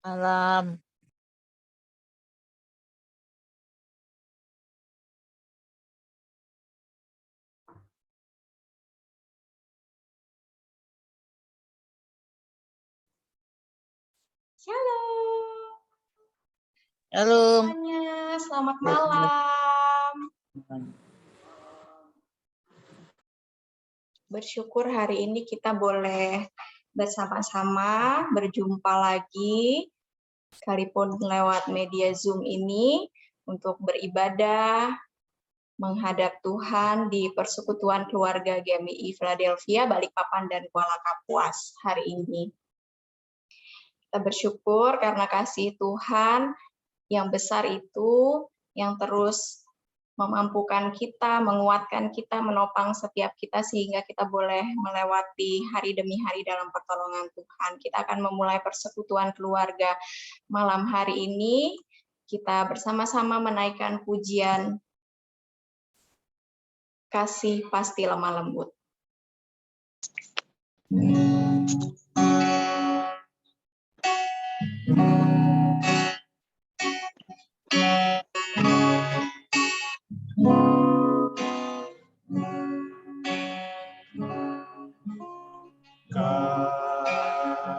Malam. Shalom. Halo. Semuanya, selamat malam. Bersyukur hari ini kita boleh bersama-sama berjumpa lagi, sekalipun lewat media Zoom ini, untuk beribadah, menghadap Tuhan di Persekutuan Keluarga GMI Philadelphia, Balikpapan, dan Kuala Kapuas hari ini. Kita bersyukur karena kasih Tuhan yang besar itu, yang terus memampukan kita, menguatkan kita, menopang setiap kita sehingga kita boleh melewati hari demi hari dalam pertolongan Tuhan. Kita akan memulai persekutuan keluarga malam hari ini. Kita bersama-sama menaikkan pujian Kasih Pasti Lemah Lembut.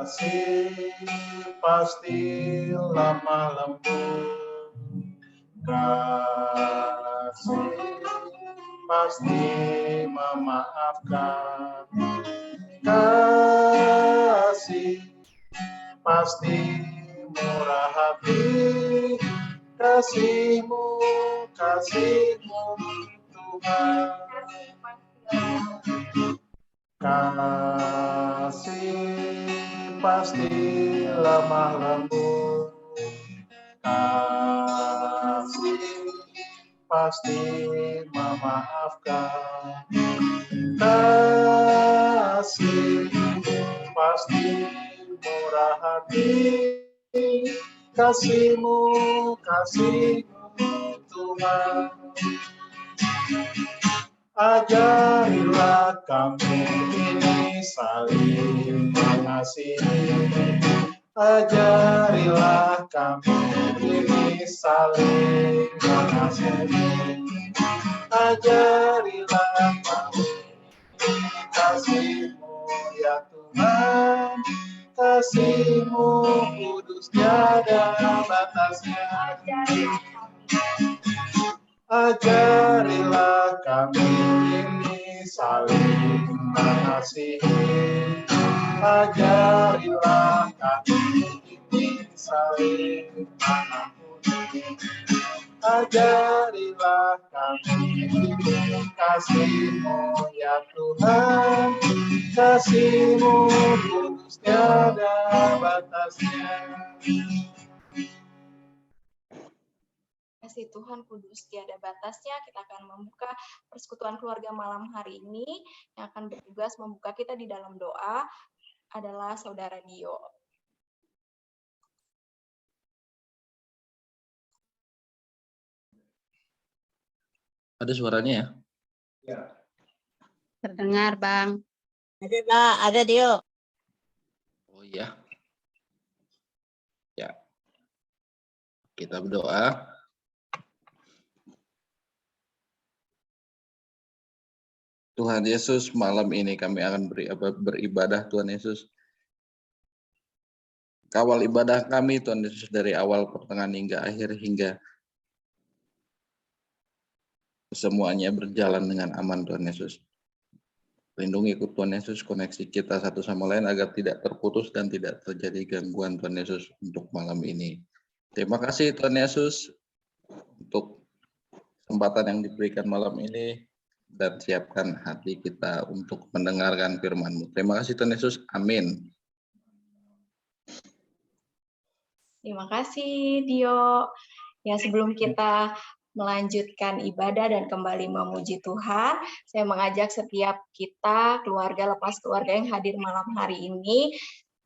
Kasih pasti lemah lembut, kasih pasti memaafkan, kasih pasti murah hati, kasih-Mu Tuhan. Kasih pasti lemah lembut, kasih pasti memaafkan, kasih pasti murah hati, kasih-Mu Tuhan. Ajarilah kami ini saling mengasihi, ajarilah kami ini saling mengasihi, ajarilah kami kasih-Mu ya Tuhan, kasih-Mu kudus tiada batasnya. Ajarilah kami ini saling mengasihi, ajarilah kami ini saling mengampuni, ajarilah kami ini kasih-Mu ya Tuhan, kasih-Mu kudus tiada batasnya. Kasih Tuhan kudus tiada batasnya. Kita akan membuka persekutuan keluarga malam hari ini. Yang akan bertugas membuka kita di dalam doa adalah Saudara Dio. Ada suaranya ya? Ya. Terdengar, Bang. Ada, Pak. Ada, Dio. Oh iya. Ya. Kita berdoa. Tuhan Yesus, malam ini kami akan beribadah, Tuhan Yesus. Kawal ibadah kami, Tuhan Yesus, dari awal, pertengahan, hingga akhir, hingga semuanya berjalan dengan aman, Tuhan Yesus. Lindungi Tuhan Yesus, koneksi kita satu sama lain agar tidak terputus dan tidak terjadi gangguan, Tuhan Yesus, untuk malam ini. Terima kasih, Tuhan Yesus, untuk kesempatan yang diberikan malam ini, dan siapkan hati kita untuk mendengarkan firman-Mu. Terima kasih Tuhan Yesus. Amin. Terima kasih, Dio. Ya, sebelum kita melanjutkan ibadah dan kembali memuji Tuhan, saya mengajak setiap kita, keluarga lepas keluarga yang hadir malam hari ini,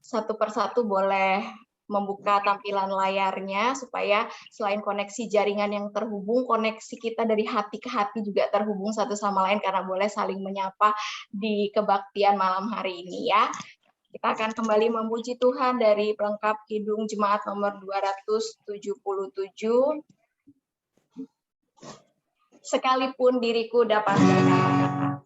satu persatu boleh membuka tampilan layarnya supaya selain koneksi jaringan yang terhubung, koneksi kita dari hati ke hati juga terhubung satu sama lain karena boleh saling menyapa di kebaktian malam hari ini ya. Kita akan kembali memuji Tuhan dari pelengkap Kidung Jemaat nomor 277. Sekalipun diriku dapat berkata-kata.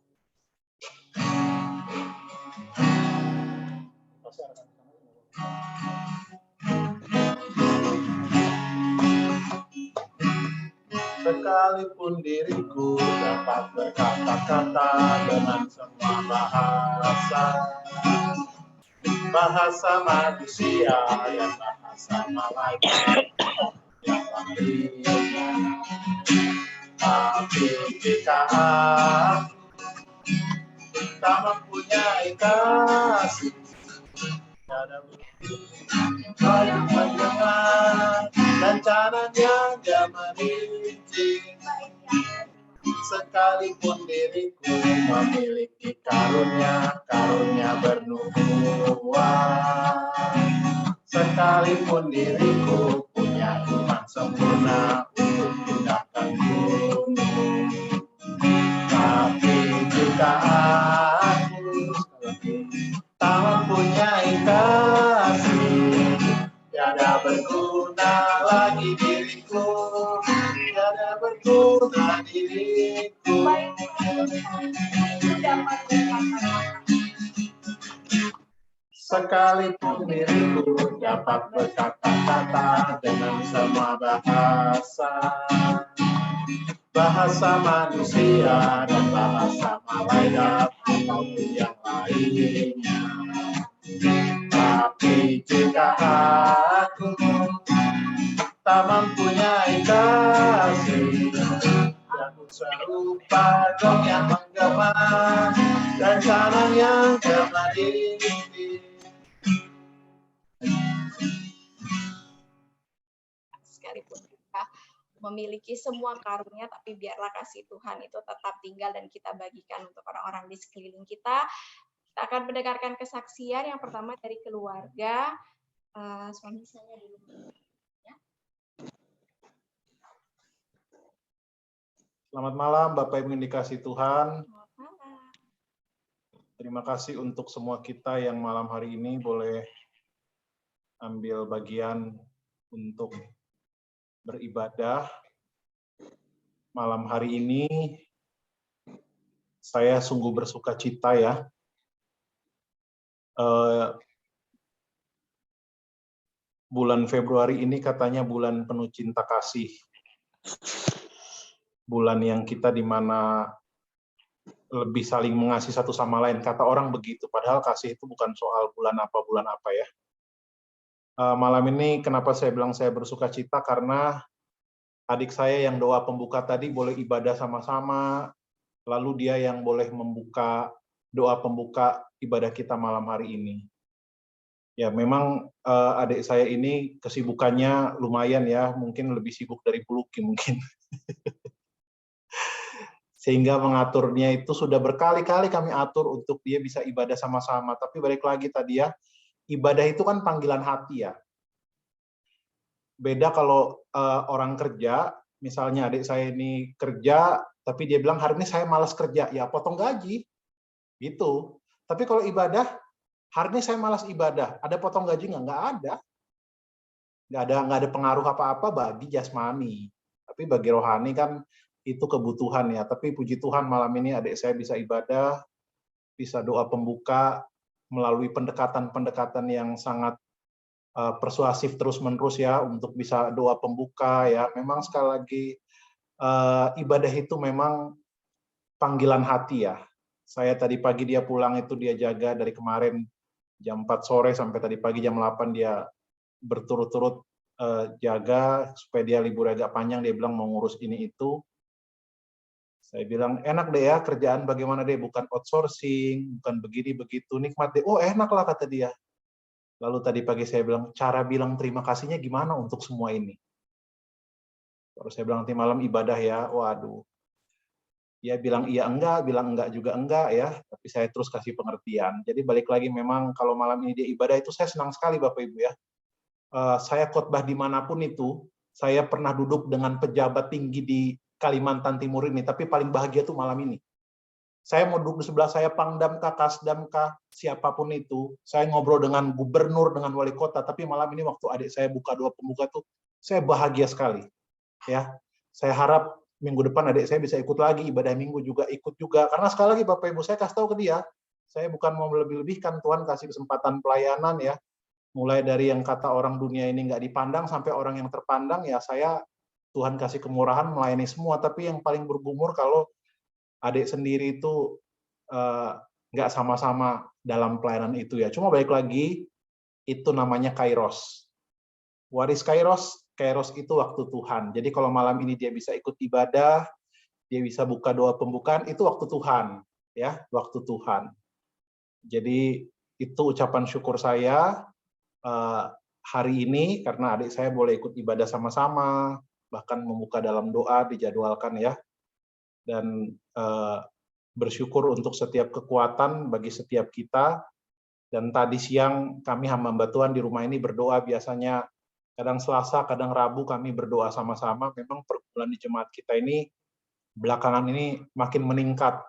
Sekalipun diriku dapat berkata-kata dengan semua bahasa manusia dan bahasa malaikat yang lainnya. Tapi jika aku tak mempunyai kasih, tiada banyak mendengar dan caranya dia merinci. Sekalipun diriku memiliki karunia bernubuat, sekalipun diriku punya iman sempurna untuk pindahkan gunung, tapi jika aku tak mempunyai kasih, tiada berguna lagi diriku, tiada berguna diriku. Sekalipun diriku dapat berkata-kata dengan semua bahasa manusia dan bahasa malaikat ataupun yang lainnya. Tapi jika aku tak mempunyai kasih, aku serupa gong yang menggema dan canang yang gemadi. Sekalipun kita memiliki semua karunia, tapi biarlah kasih Tuhan itu tetap tinggal dan kita bagikan untuk orang-orang di sekeliling kita. Kita akan mendengarkan kesaksian yang pertama dari keluarga. Suami saya dulu. Ya. Selamat malam Bapak Ibu yang dikasihi Tuhan. Selamat malam. Terima kasih untuk semua kita yang malam hari ini boleh ambil bagian untuk beribadah. Malam hari ini saya sungguh bersuka cita ya. Bulan Februari ini katanya bulan penuh cinta kasih. Bulan yang kita di mana lebih saling mengasihi satu sama lain. Kata orang begitu, padahal kasih itu bukan soal bulan apa ya. Malam ini kenapa saya bilang saya bersuka cita, karena adik saya yang doa pembuka tadi boleh ibadah sama-sama, lalu dia yang boleh membuka doa pembuka ibadah kita malam hari ini. Ya memang adik saya ini kesibukannya lumayan ya, mungkin lebih sibuk dari Puluki mungkin. Sehingga mengaturnya itu sudah berkali-kali kami atur untuk dia bisa ibadah sama-sama. Tapi balik lagi tadi ya, ibadah itu kan panggilan hati ya. Beda kalau orang kerja, misalnya adik saya ini kerja, tapi dia bilang hari ini saya malas kerja, ya potong gaji. Gitu. Tapi kalau ibadah, hari ini saya malas ibadah, ada potong gaji nggak? Nggak ada. Nggak ada pengaruh apa-apa bagi jasmani. Tapi bagi rohani kan itu kebutuhan ya. Tapi puji Tuhan malam ini adik saya bisa ibadah, bisa doa pembuka, melalui pendekatan-pendekatan yang sangat persuasif terus-menerus ya, untuk bisa doa pembuka ya. Memang sekali lagi ibadah itu memang panggilan hati ya. Saya tadi pagi dia pulang itu dia jaga dari kemarin jam 4 sore sampai tadi pagi jam 8 dia berturut-turut jaga supaya dia libur agak panjang. Dia bilang mau ngurus ini itu. Saya bilang enak deh ya kerjaan, bagaimana deh, bukan outsourcing, bukan begini begitu, nikmat deh. Oh enak lah kata dia. Lalu tadi pagi saya bilang cara bilang terima kasihnya gimana untuk semua ini. Terus saya bilang nanti malam ibadah ya. Waduh. Ya bilang iya enggak, bilang enggak juga enggak ya, tapi saya terus kasih pengertian. Jadi balik lagi memang kalau malam ini dia ibadah itu saya senang sekali Bapak Ibu ya. Saya khotbah dimanapun itu, saya pernah duduk dengan pejabat tinggi di Kalimantan Timur ini, tapi paling bahagia tuh malam ini. Saya mau duduk di sebelah saya Pangdam kah, Kasdam kah, siapapun itu. Saya ngobrol dengan gubernur, dengan wali kota, tapi malam ini waktu adik saya buka doa pembuka tuh, saya bahagia sekali. Ya, saya harap minggu depan adik saya bisa ikut lagi, ibadah minggu juga ikut juga. Karena sekali lagi Bapak Ibu, saya kasih tahu ke dia, saya bukan mau melebih-lebihkan, Tuhan kasih kesempatan pelayanan ya. Mulai dari yang kata orang dunia ini nggak dipandang, sampai orang yang terpandang, ya saya Tuhan kasih kemurahan melayani semua. Tapi yang paling bergumur kalau adik sendiri itu nggak sama-sama dalam pelayanan itu ya. Cuma balik lagi, itu namanya kairos. What is kairos? Kairos itu waktu Tuhan. Jadi kalau malam ini dia bisa ikut ibadah, dia bisa buka doa pembukaan, itu waktu Tuhan. Ya, waktu Tuhan. Jadi itu ucapan syukur saya hari ini, karena adik saya boleh ikut ibadah sama-sama, bahkan membuka dalam doa, dijadwalkan ya. Dan bersyukur untuk setiap kekuatan bagi setiap kita. Dan tadi siang kami hamba Tuhan di rumah ini berdoa, biasanya kadang Selasa, kadang Rabu kami berdoa sama-sama. Memang pergumulan di jemaat kita ini belakangan ini makin meningkat.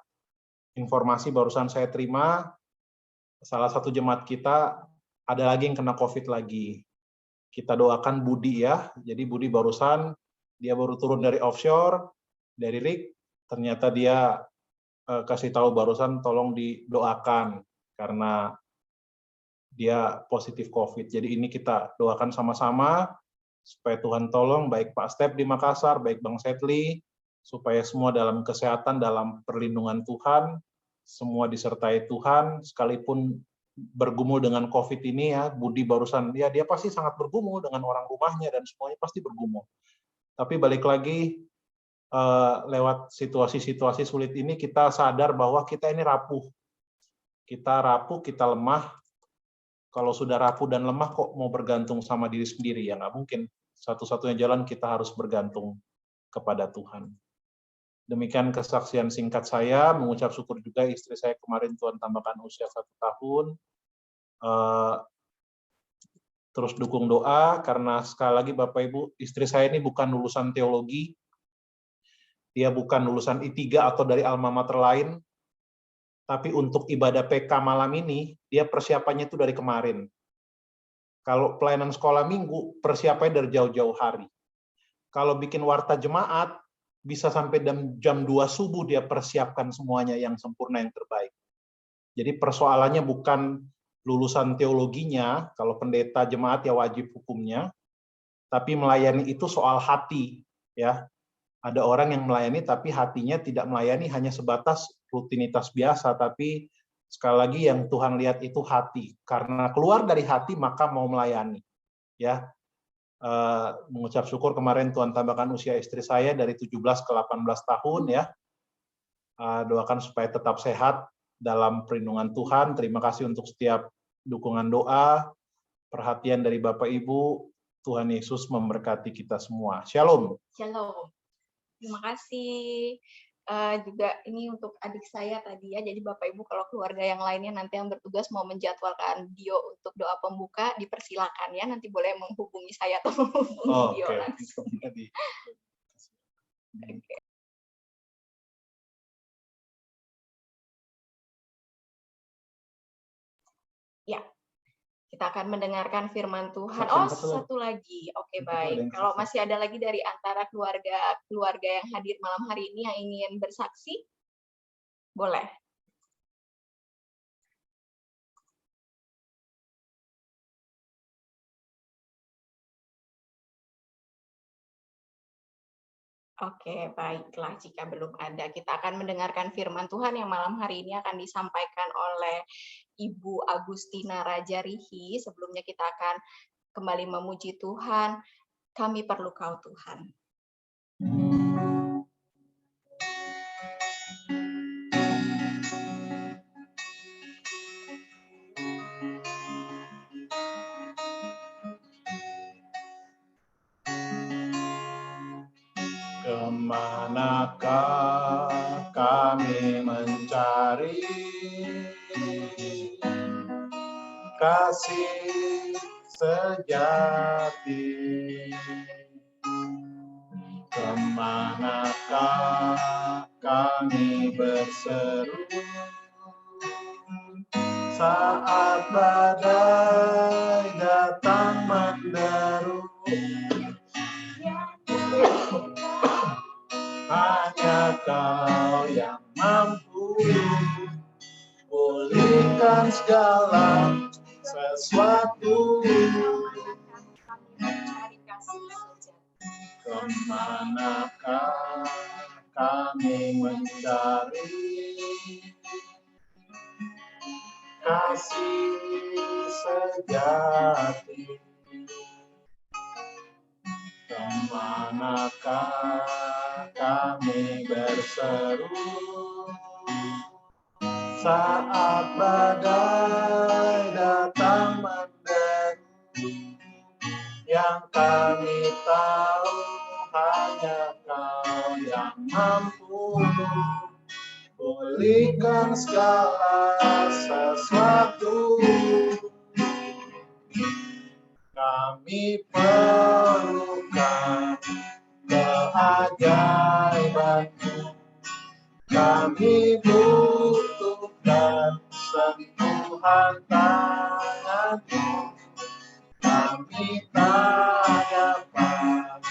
Informasi barusan saya terima, salah satu jemaat kita ada lagi yang kena COVID lagi. Kita doakan Budi ya. Jadi Budi barusan, dia baru turun dari offshore, dari rig, ternyata dia kasih tahu barusan tolong didoakan karena dia positif COVID. Jadi ini kita doakan sama-sama supaya Tuhan tolong baik Pak Step di Makassar, baik Bang Setli, supaya semua dalam kesehatan, dalam perlindungan Tuhan, semua disertai Tuhan, sekalipun bergumul dengan COVID ini ya, Budi barusan, ya dia pasti sangat bergumul dengan orang rumahnya dan semuanya pasti bergumul. Tapi balik lagi, lewat situasi-situasi sulit ini kita sadar bahwa kita ini rapuh. Kita rapuh, kita lemah. Kalau sudah rapuh dan lemah kok mau bergantung sama diri sendiri, ya nggak mungkin. Satu-satunya jalan kita harus bergantung kepada Tuhan. Demikian kesaksian singkat saya, mengucap syukur juga istri saya kemarin Tuhan tambahkan usia 1 tahun. Terus dukung doa, karena sekali lagi Bapak Ibu, istri saya ini bukan lulusan teologi, dia bukan lulusan I3 atau dari alma mater lain, tapi untuk ibadah PK malam ini, dia persiapannya itu dari kemarin. Kalau pelayanan sekolah minggu, persiapannya dari jauh-jauh hari. Kalau bikin warta jemaat, bisa sampai jam 2 subuh dia persiapkan semuanya yang sempurna, yang terbaik. Jadi persoalannya bukan lulusan teologinya, kalau pendeta jemaat ya wajib hukumnya, tapi melayani itu soal hati. Ya, ada orang yang melayani tapi hatinya tidak melayani, hanya sebatas rutinitas biasa, tapi sekali lagi yang Tuhan lihat itu hati. Karena keluar dari hati maka mau melayani. Ya, mengucap syukur kemarin Tuhan tambahkan usia istri saya dari 17 ke 18 tahun ya. Doakan supaya tetap sehat dalam perlindungan Tuhan. Terima kasih untuk setiap dukungan doa, perhatian dari Bapak Ibu. Tuhan Yesus memberkati kita semua. Shalom. Shalom. Terima kasih. Juga ini untuk adik saya tadi ya, jadi Bapak Ibu kalau keluarga yang lainnya nanti yang bertugas mau menjadwalkan Dio untuk doa pembuka, dipersilakan ya, nanti boleh menghubungi saya atau menghubungi Dio langsung. Oke. Ya, kita akan mendengarkan firman Tuhan. Oh, satu lagi. Oke, baik. Kalau masih ada lagi dari antara keluarga yang hadir malam hari ini yang ingin bersaksi, boleh. Oke, baiklah. Jika belum ada, kita akan mendengarkan firman Tuhan yang malam hari ini akan disampaikan oleh Ibu Agustina Rajarihi. Sebelumnya kita akan kembali memuji Tuhan. Kami perlu Kau, Tuhan. Kemanakah kami mencari kasih sejati? Kemanakah kami berseru saat badai datang menderu. Hanya Kau yang mampu pulihkan segala sesuatu. Kemanakah kami mencari kasih sejati? Kemanakah kami berseru saat badai datang menderu? Yang kami tahu hanya Kau yang mampu pulihkan segala sesuatu. Kami perlukan keajaiban-Mu. Kami butuhkan sentuhan tangan-Mu. Kami tak dapat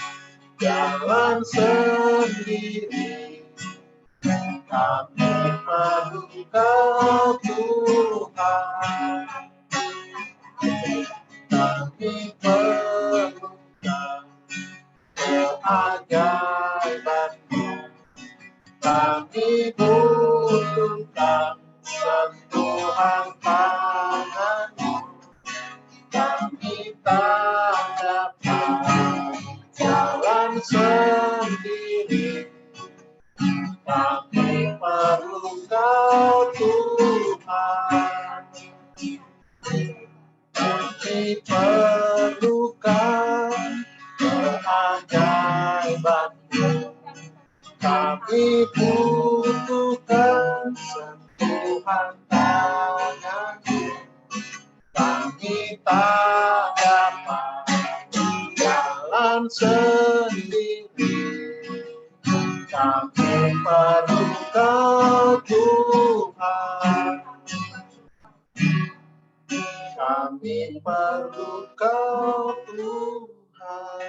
jalan sendiri. Kami perlu Kau Tuhan. Kami perlukan keajaiban-Mu. Kami butuhkan sentuhan tangan-Mu. Kami tak dapat jalan sendiri. Kami perlu Kau Tuhan. Kami perlukan keajaiban-Mu. Kami butuhkan sentuhan tangan-Mu. Kami tak dapat jalan sendiri. Kami perlu Kau Tuhan. Kami perlu Kau Tuhan.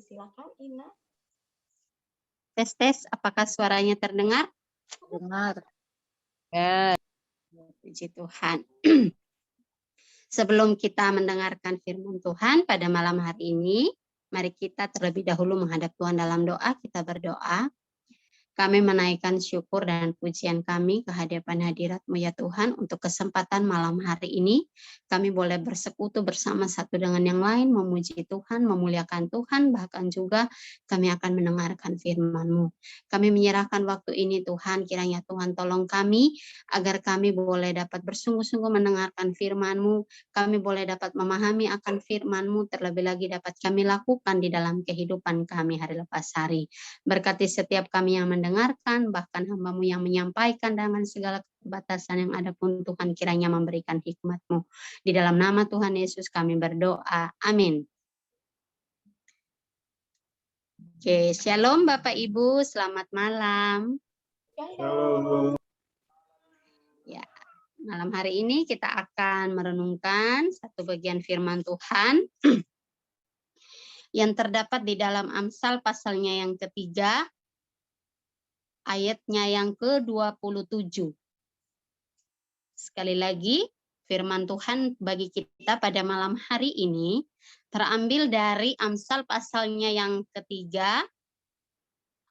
Silakan Ina. Tes, apakah suaranya terdengar? Dengar. Puji Tuhan. Sebelum kita mendengarkan firman Tuhan pada malam hari ini, mari kita terlebih dahulu menghadap Tuhan dalam doa. Kita berdoa. Kami menaikkan syukur dan pujian kami ke hadapan hadirat-Mu ya Tuhan untuk kesempatan malam hari ini. Kami boleh bersekutu bersama satu dengan yang lain, memuji Tuhan, memuliakan Tuhan, bahkan juga kami akan mendengarkan firman-Mu. Kami menyerahkan waktu ini Tuhan, kiranya Tuhan tolong kami agar kami boleh dapat bersungguh-sungguh mendengarkan firman-Mu. Kami boleh dapat memahami akan firman-Mu, terlebih lagi dapat kami lakukan di dalam kehidupan kami hari lepas hari. Berkati setiap kami yang mendengarkan, bahkan hamba-Mu yang menyampaikan dengan segala batasan yang ada pun Tuhan kiranya memberikan hikmat-Mu. Di dalam nama Tuhan Yesus kami berdoa. Amin. Oke, shalom Bapak Ibu, selamat malam. Shalom. Ya, malam hari ini kita akan merenungkan satu bagian firman Tuhan yang terdapat di dalam Amsal pasalnya yang ketiga, ayatnya yang ke-27. Sekali lagi, firman Tuhan bagi kita pada malam hari ini terambil dari Amsal pasalnya yang ketiga,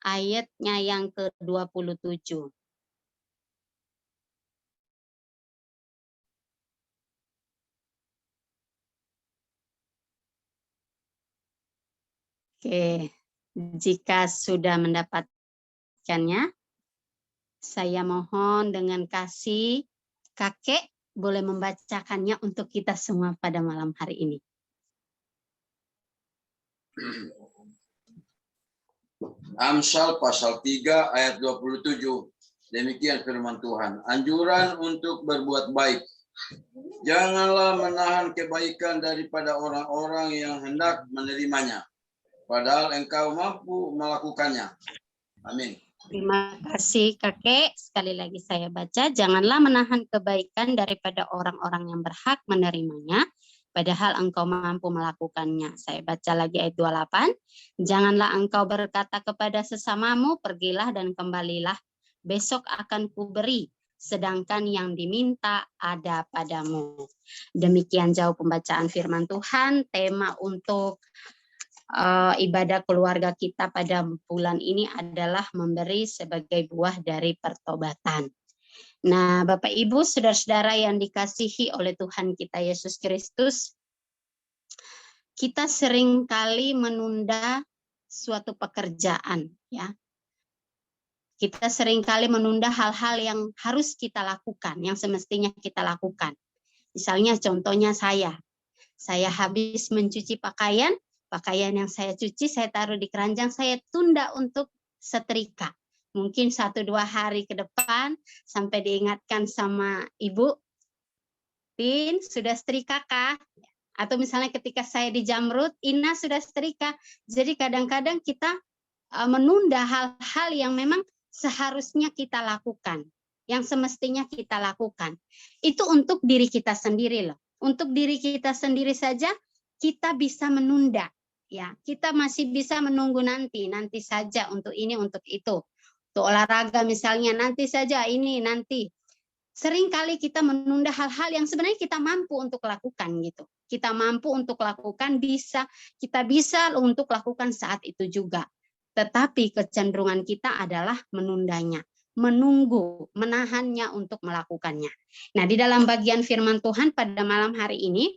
ayatnya yang ke-27. Oke, jika sudah mendapatkannya, saya mohon dengan kasih kakek boleh membacakannya untuk kita semua pada malam hari ini. Amsal pasal 3 ayat 27. Demikian firman Tuhan. Anjuran untuk berbuat baik Janganlah menahan kebaikan daripada orang-orang yang hendak menerimanya, padahal engkau mampu melakukannya. Amin. Terima kasih kakek. Sekali lagi saya baca, janganlah menahan kebaikan daripada orang-orang yang berhak menerimanya, padahal engkau mampu melakukannya. Saya baca lagi ayat 28. Janganlah engkau berkata kepada sesamamu, pergilah dan kembalilah, besok akan kuberi, sedangkan yang diminta ada padamu. Demikian jauh pembacaan firman Tuhan. Tema untuk ibadah keluarga kita pada bulan ini adalah memberi sebagai buah dari pertobatan. Nah, Bapak Ibu, saudara-saudara yang dikasihi oleh Tuhan kita Yesus Kristus, kita seringkali menunda suatu pekerjaan, ya. Kita seringkali menunda hal-hal yang harus kita lakukan, yang semestinya kita lakukan. Misalnya contohnya saya habis mencuci pakaian yang saya cuci, saya taruh di keranjang, saya tunda untuk setrika. Mungkin 1-2 hari ke depan, sampai diingatkan sama ibu, Tin, sudah setrika kah? Atau misalnya ketika saya di Jamrut, Ina sudah setrika. Jadi kadang-kadang kita menunda hal-hal yang memang seharusnya kita lakukan, yang semestinya kita lakukan. Itu untuk diri kita sendiri loh. Untuk diri kita sendiri saja kita bisa menunda, ya. Kita masih bisa menunggu nanti saja untuk ini, untuk itu. Untuk olahraga misalnya, nanti saja ini, nanti. Seringkali kita menunda hal-hal yang sebenarnya kita mampu untuk lakukan gitu. Kita mampu untuk lakukan, kita bisa untuk lakukan saat itu juga. Tetapi kecenderungan kita adalah menundanya, menunggu, menahannya untuk melakukannya. Nah, di dalam bagian firman Tuhan pada malam hari ini,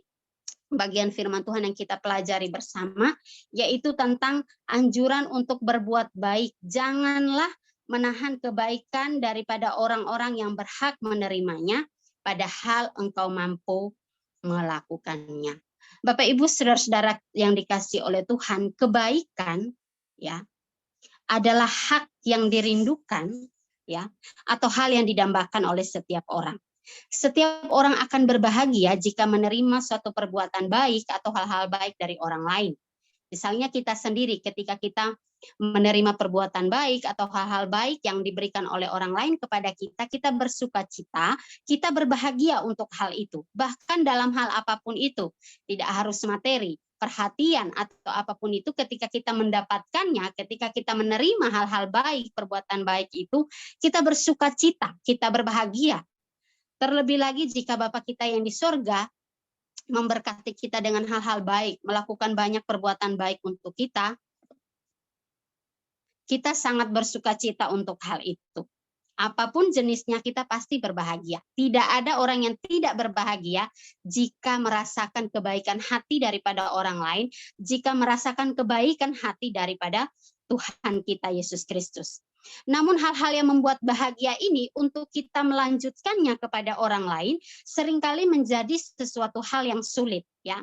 bagian firman Tuhan yang kita pelajari bersama, yaitu tentang anjuran untuk berbuat baik. Janganlah menahan kebaikan daripada orang-orang yang berhak menerimanya, padahal engkau mampu melakukannya. Bapak Ibu saudara-saudara yang dikasihi oleh Tuhan, kebaikan, ya, adalah hak yang dirindukan, ya, atau hal yang didambakan oleh setiap orang. Setiap orang akan berbahagia jika menerima suatu perbuatan baik atau hal-hal baik dari orang lain. Misalnya kita sendiri ketika kita menerima perbuatan baik atau hal-hal baik yang diberikan oleh orang lain kepada kita, kita bersuka cita, kita berbahagia untuk hal itu. Bahkan dalam hal apapun itu, tidak harus materi, perhatian atau apapun itu, ketika kita mendapatkannya, ketika kita menerima hal-hal baik, perbuatan baik itu, kita bersuka cita, kita berbahagia. Terlebih lagi jika Bapa kita yang di sorga memberkati kita dengan hal-hal baik, melakukan banyak perbuatan baik untuk kita, kita sangat bersuka cita untuk hal itu. Apapun jenisnya kita pasti berbahagia. Tidak ada orang yang tidak berbahagia jika merasakan kebaikan hati daripada orang lain, jika merasakan kebaikan hati daripada Tuhan kita Yesus Kristus. Namun hal-hal yang membuat bahagia ini untuk kita melanjutkannya kepada orang lain seringkali menjadi sesuatu hal yang sulit, ya.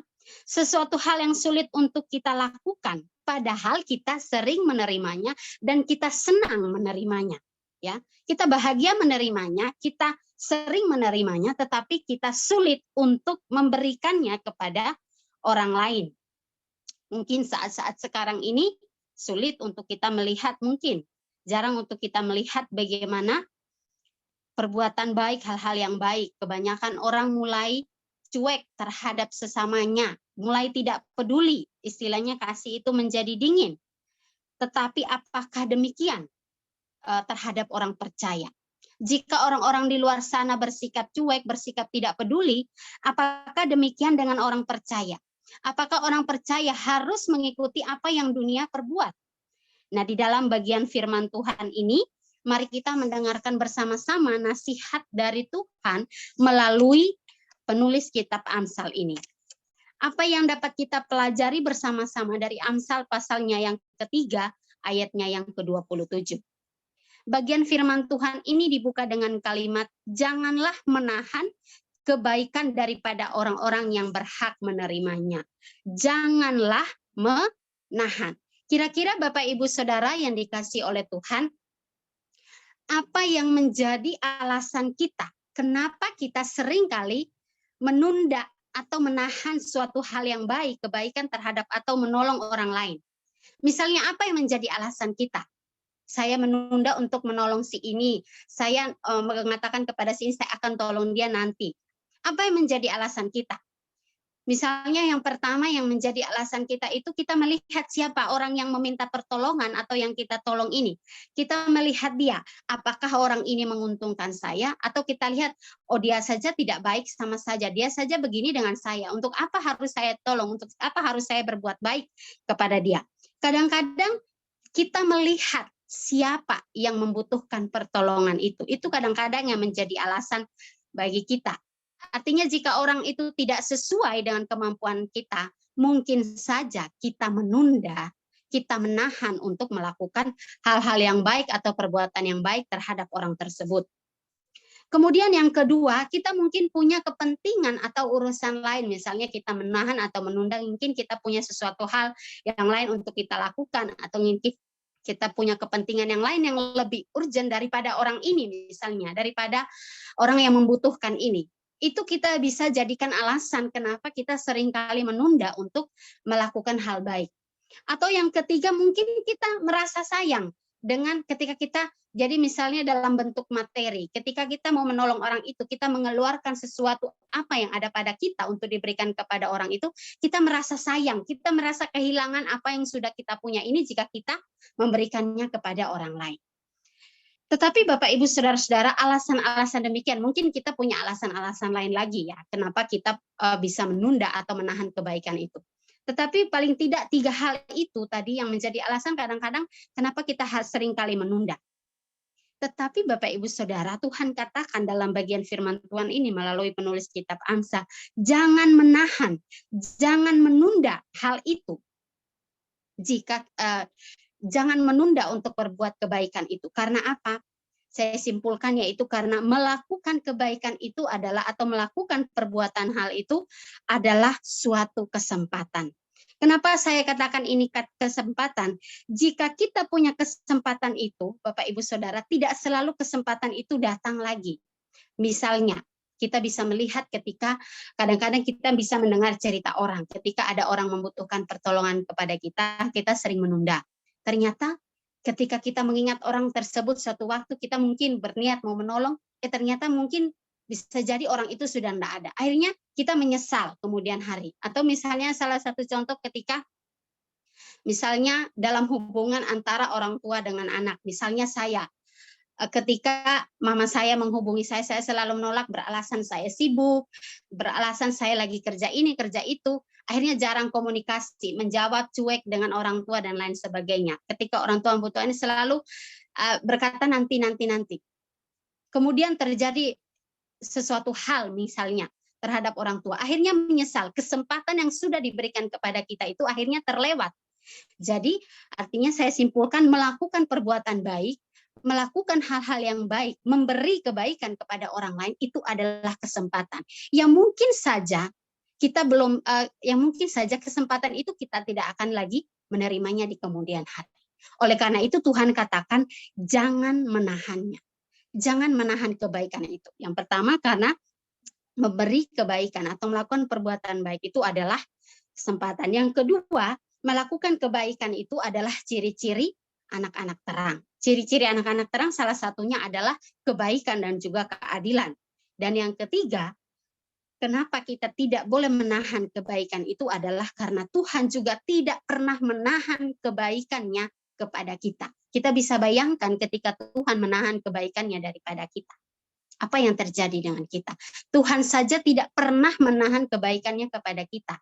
Sesuatu hal yang sulit untuk kita lakukan, padahal kita sering menerimanya dan kita senang menerimanya, ya. Kita bahagia menerimanya, kita sering menerimanya, tetapi kita sulit untuk memberikannya kepada orang lain. Mungkin saat-saat sekarang ini sulit untuk kita melihat, mungkin jarang untuk kita melihat bagaimana perbuatan baik, hal-hal yang baik. Kebanyakan orang mulai cuek terhadap sesamanya, mulai tidak peduli, istilahnya kasih itu menjadi dingin. Tetapi apakah demikian terhadap orang percaya? Jika orang-orang di luar sana bersikap cuek, bersikap tidak peduli, apakah demikian dengan orang percaya? Apakah orang percaya harus mengikuti apa yang dunia perbuat? Nah, di dalam bagian firman Tuhan ini, mari kita mendengarkan bersama-sama nasihat dari Tuhan melalui penulis kitab Amsal ini. Apa yang dapat kita pelajari bersama-sama dari Amsal pasalnya yang ketiga, ayatnya yang ke-27. Bagian firman Tuhan ini dibuka dengan kalimat, janganlah menahan kebaikan daripada orang-orang yang berhak menerimanya. Janganlah menahan. Kira-kira Bapak Ibu Saudara yang dikasihi oleh Tuhan, apa yang menjadi alasan kita? Kenapa kita seringkali menunda atau menahan suatu hal yang baik, kebaikan terhadap atau menolong orang lain. Misalnya apa yang menjadi alasan kita? Saya menunda untuk menolong si ini. Saya mengatakan kepada si ini, saya akan tolong dia nanti. Apa yang menjadi alasan kita? Misalnya yang pertama yang menjadi alasan kita itu kita melihat siapa orang yang meminta pertolongan atau yang kita tolong ini. Kita melihat dia, apakah orang ini menguntungkan saya atau kita lihat, oh dia saja tidak baik sama saja, dia saja begini dengan saya. Untuk apa harus saya tolong? Untuk apa harus saya berbuat baik kepada dia? Kadang-kadang kita melihat siapa yang membutuhkan pertolongan itu. Itu kadang-kadang yang menjadi alasan bagi kita. Artinya jika orang itu tidak sesuai dengan kemampuan kita, mungkin saja kita menunda, kita menahan untuk melakukan hal-hal yang baik atau perbuatan yang baik terhadap orang tersebut. Kemudian yang kedua, kita mungkin punya kepentingan atau urusan lain, misalnya kita menahan atau menunda, mungkin kita punya sesuatu hal yang lain untuk kita lakukan, atau mungkin kita punya kepentingan yang lain yang lebih urgent daripada orang ini, misalnya, daripada orang yang membutuhkan ini. Itu kita bisa jadikan alasan kenapa kita seringkali menunda untuk melakukan hal baik. Atau yang ketiga, mungkin kita merasa sayang dengan ketika kita, jadi misalnya dalam bentuk materi, ketika kita mau menolong orang itu, kita mengeluarkan sesuatu apa yang ada pada kita untuk diberikan kepada orang itu, kita merasa sayang, kita merasa kehilangan apa yang sudah kita punya ini jika kita memberikannya kepada orang lain. Tetapi Bapak Ibu Saudara-saudara, alasan-alasan demikian, mungkin kita punya alasan-alasan lain lagi ya, kenapa kita bisa menunda atau menahan kebaikan itu. Tetapi paling tidak 3 hal itu tadi yang menjadi alasan kadang-kadang kenapa kita seringkali menunda. Tetapi Bapak Ibu Saudara, Tuhan katakan dalam bagian firman Tuhan ini melalui penulis kitab Amsal, jangan menahan, jangan menunda hal itu. Jika jangan menunda untuk berbuat kebaikan itu. Karena apa? Saya simpulkan yaitu karena melakukan kebaikan itu adalah atau melakukan perbuatan hal itu adalah suatu kesempatan. Kenapa saya katakan ini kesempatan? Jika kita punya kesempatan itu, Bapak Ibu Saudara, tidak selalu kesempatan itu datang lagi. Misalnya, kita bisa melihat ketika kadang-kadang kita bisa mendengar cerita orang. Ketika ada orang membutuhkan pertolongan kepada kita, kita sering menunda. Ternyata ketika kita mengingat orang tersebut suatu waktu kita mungkin berniat mau menolong, ternyata mungkin bisa jadi orang itu sudah tidak ada. Akhirnya kita menyesal kemudian hari. Atau misalnya salah satu contoh ketika misalnya dalam hubungan antara orang tua dengan anak. Misalnya saya, ketika mama saya menghubungi saya selalu menolak beralasan saya sibuk, beralasan saya lagi kerja ini, kerja itu. Akhirnya jarang komunikasi, menjawab cuek dengan orang tua dan lain sebagainya. Ketika orang tua membutuhkan selalu berkata nanti. Kemudian terjadi sesuatu hal misalnya terhadap orang tua. Akhirnya menyesal, kesempatan yang sudah diberikan kepada kita itu akhirnya terlewat. Jadi artinya saya simpulkan melakukan perbuatan baik, melakukan hal-hal yang baik, memberi kebaikan kepada orang lain itu adalah kesempatan. Yang mungkin saja kita belum, yang mungkin saja kesempatan itu kita tidak akan lagi menerimanya di kemudian hari. Oleh karena itu Tuhan katakan jangan menahannya. Jangan menahan kebaikan itu. Yang pertama karena memberi kebaikan atau melakukan perbuatan baik itu adalah kesempatan. Yang kedua, melakukan kebaikan itu adalah ciri-ciri anak-anak terang. Ciri-ciri anak-anak terang salah satunya adalah kebaikan dan juga keadilan. Dan yang ketiga, kenapa kita tidak boleh menahan kebaikan itu adalah karena Tuhan juga tidak pernah menahan kebaikannya kepada kita. Kita bisa bayangkan ketika Tuhan menahan kebaikannya daripada kita. Apa yang terjadi dengan kita? Tuhan saja tidak pernah menahan kebaikannya kepada kita.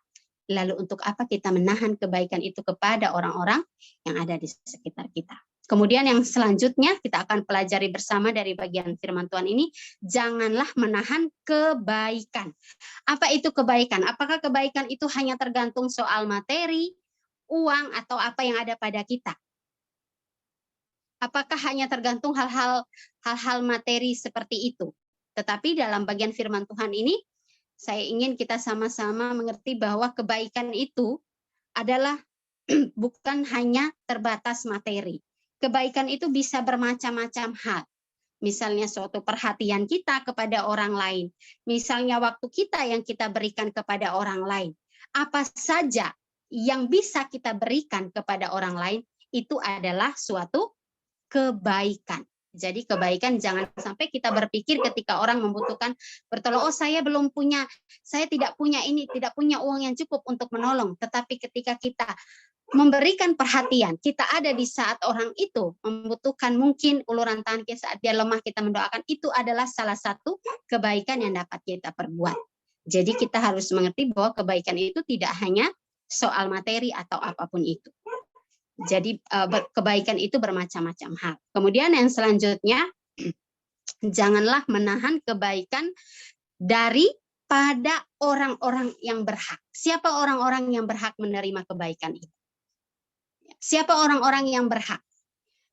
Lalu untuk apa kita menahan kebaikan itu kepada orang-orang yang ada di sekitar kita? Kemudian yang selanjutnya kita akan pelajari bersama dari bagian firman Tuhan ini, janganlah menahan kebaikan. Apa itu kebaikan? Apakah kebaikan itu hanya tergantung soal materi, uang, atau apa yang ada pada kita? Apakah hanya tergantung hal-hal materi seperti itu? Tetapi dalam bagian firman Tuhan ini, saya ingin kita sama-sama mengerti bahwa kebaikan itu adalah bukan hanya terbatas materi. Kebaikan itu bisa bermacam-macam hal. misalnya suatu perhatian kita kepada orang lain, misalnya waktu kita yang kita berikan kepada orang lain, apa saja yang bisa kita berikan kepada orang lain, itu adalah suatu kebaikan. Jadi kebaikan jangan sampai kita berpikir ketika orang membutuhkan bertolong, oh saya belum punya, saya tidak punya ini, tidak punya uang yang cukup untuk menolong. Tetapi ketika kita memberikan perhatian, kita ada di saat orang itu membutuhkan mungkin uluran tangan kita saat dia lemah, kita mendoakan, itu adalah salah satu kebaikan yang dapat kita perbuat. Jadi kita harus mengerti bahwa kebaikan itu tidak hanya soal materi atau apapun itu. Jadi kebaikan itu bermacam-macam hal. Kemudian yang selanjutnya, janganlah menahan kebaikan daripada orang-orang yang berhak. Siapa orang-orang yang berhak menerima kebaikan itu? Siapa orang-orang yang berhak?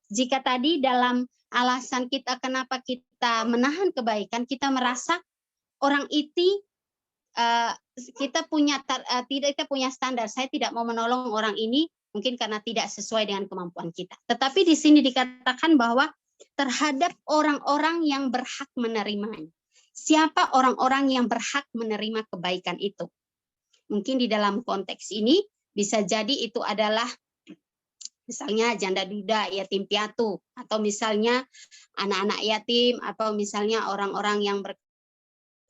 Jika tadi dalam alasan kita kenapa kita menahan kebaikan, kita merasa orang itu kita punya standar. Saya tidak mau menolong orang ini mungkin karena tidak sesuai dengan kemampuan kita. Tetapi di sini dikatakan bahwa terhadap orang-orang yang berhak menerimanya. Siapa orang-orang yang berhak menerima kebaikan itu? Mungkin di dalam konteks ini bisa jadi itu adalah misalnya janda duda, yatim piatu, atau misalnya anak-anak yatim, atau misalnya orang-orang yang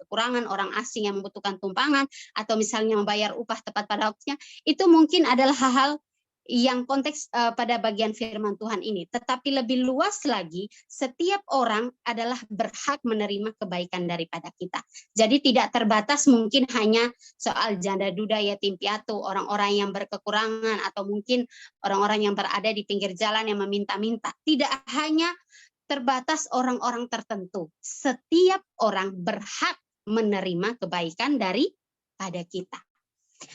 kekurangan, orang asing yang membutuhkan tumpangan, atau misalnya membayar upah tepat pada waktunya. Itu mungkin adalah hal-hal yang konteks pada bagian firman Tuhan ini. Tetapi lebih luas lagi, setiap orang adalah berhak menerima kebaikan daripada kita. Jadi tidak terbatas mungkin hanya soal janda duda, yatim piatu, orang-orang yang berkekurangan, atau mungkin orang-orang yang berada di pinggir jalan yang meminta-minta. Tidak hanya terbatas orang-orang tertentu. Setiap orang berhak menerima kebaikan daripada kita.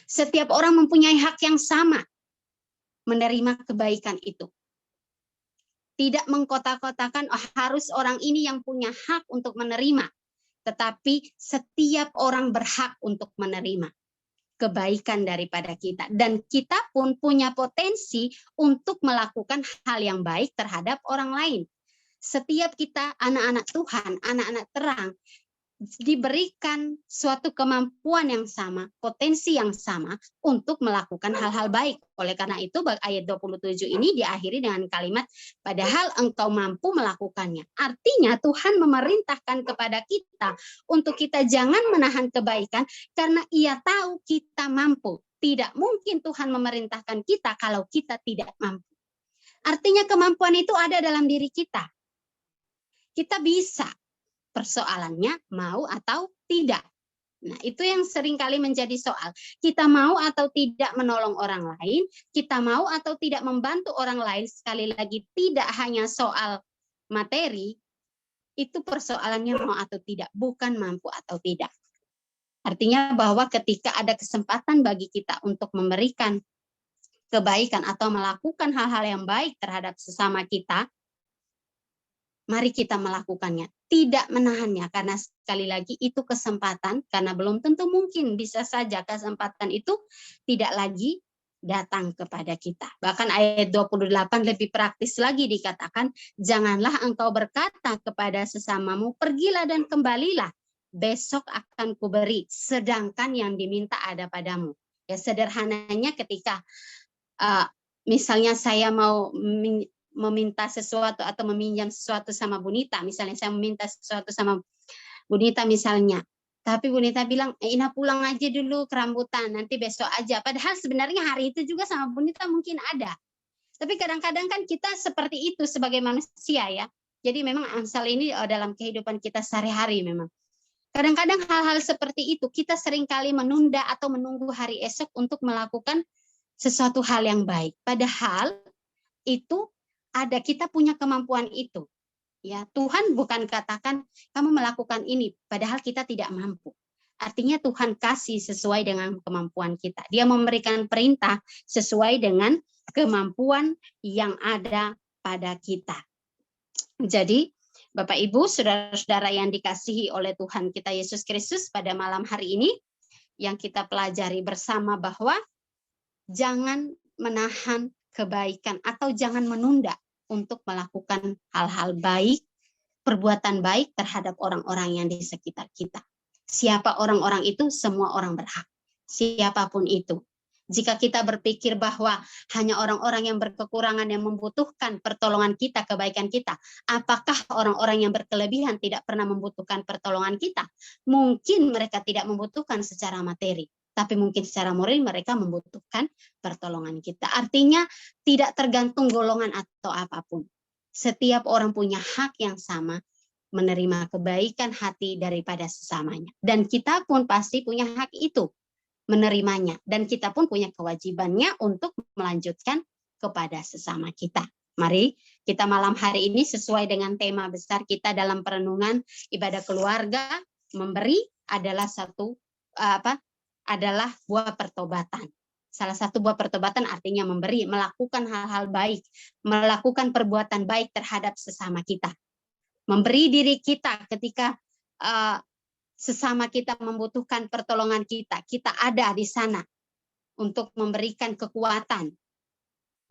Setiap orang mempunyai hak yang sama menerima kebaikan itu. Tidak mengkotak-kotakan harus orang ini yang punya hak untuk menerima. Tetapi setiap orang berhak untuk menerima kebaikan daripada kita. Dan kita pun punya potensi untuk melakukan hal yang baik terhadap orang lain. Setiap kita anak-anak Tuhan, anak-anak terang, diberikan suatu kemampuan yang sama, potensi yang sama untuk melakukan hal-hal baik. Oleh karena itu ayat 27 ini diakhiri dengan kalimat padahal engkau mampu melakukannya. Artinya Tuhan memerintahkan kepada kita untuk kita jangan menahan kebaikan karena Ia tahu kita mampu. Tidak mungkin Tuhan memerintahkan kita kalau kita tidak mampu. Artinya kemampuan itu ada dalam diri kita. Kita bisa. Persoalannya mau atau tidak. Nah, itu yang seringkali menjadi soal. Kita mau atau tidak menolong orang lain, kita mau atau tidak membantu orang lain, sekali lagi tidak hanya soal materi, itu persoalannya mau atau tidak, bukan mampu atau tidak. Artinya bahwa ketika ada kesempatan bagi kita untuk memberikan kebaikan atau melakukan hal-hal yang baik terhadap sesama kita, mari kita melakukannya, tidak menahannya, karena sekali lagi itu kesempatan, karena belum tentu mungkin, bisa saja kesempatan itu tidak lagi datang kepada kita. Bahkan ayat 28 lebih praktis lagi dikatakan, janganlah engkau berkata kepada sesamamu, pergilah dan kembalilah, besok akan kuberi, sedangkan yang diminta ada padamu. Ya sederhananya ketika misalnya saya mau meminta sesuatu atau meminjam sesuatu sama Bu Nita, misalnya saya meminta sesuatu sama Bu Nita misalnya, tapi Bu Nita bilang, Ina pulang aja dulu ke rambutan, nanti besok aja. Padahal sebenarnya hari itu juga sama Bu Nita mungkin ada. Tapi kadang-kadang kan kita seperti itu sebagai manusia ya. Jadi memang asal ini dalam kehidupan kita sehari-hari memang. Kadang-kadang hal-hal seperti itu kita seringkali menunda atau menunggu hari esok untuk melakukan sesuatu hal yang baik. Padahal itu ada, kita punya kemampuan itu. Ya, Tuhan bukan katakan kamu melakukan ini, padahal kita tidak mampu. Artinya Tuhan kasih sesuai dengan kemampuan kita. Dia memberikan perintah sesuai dengan kemampuan yang ada pada kita. Jadi, Bapak Ibu, saudara-saudara yang dikasihi oleh Tuhan kita Yesus Kristus, pada malam hari ini yang kita pelajari bersama bahwa jangan menahan kebaikan atau jangan menunda untuk melakukan hal-hal baik perbuatan baik terhadap orang-orang yang di sekitar kita. Siapa orang-orang itu? Semua orang berhak. Siapapun itu. Jika kita berpikir bahwa hanya orang-orang yang berkekurangan yang membutuhkan pertolongan kita, kebaikan kita, apakah orang-orang yang berkelebihan tidak pernah membutuhkan pertolongan kita? Mungkin mereka tidak membutuhkan secara materi, tapi mungkin secara moral mereka membutuhkan pertolongan kita. Artinya tidak tergantung golongan atau apapun. Setiap orang punya hak yang sama menerima kebaikan hati daripada sesamanya. Dan kita pun pasti punya hak itu, menerimanya, dan kita pun punya kewajibannya untuk melanjutkan kepada sesama kita. Mari kita malam hari ini sesuai dengan tema besar kita dalam perenungan ibadah keluarga, memberi adalah adalah buah pertobatan. Salah satu buah pertobatan artinya memberi, melakukan hal-hal baik, melakukan perbuatan baik terhadap sesama kita. Memberi diri kita ketika sesama kita membutuhkan pertolongan kita ada di sana untuk memberikan kekuatan,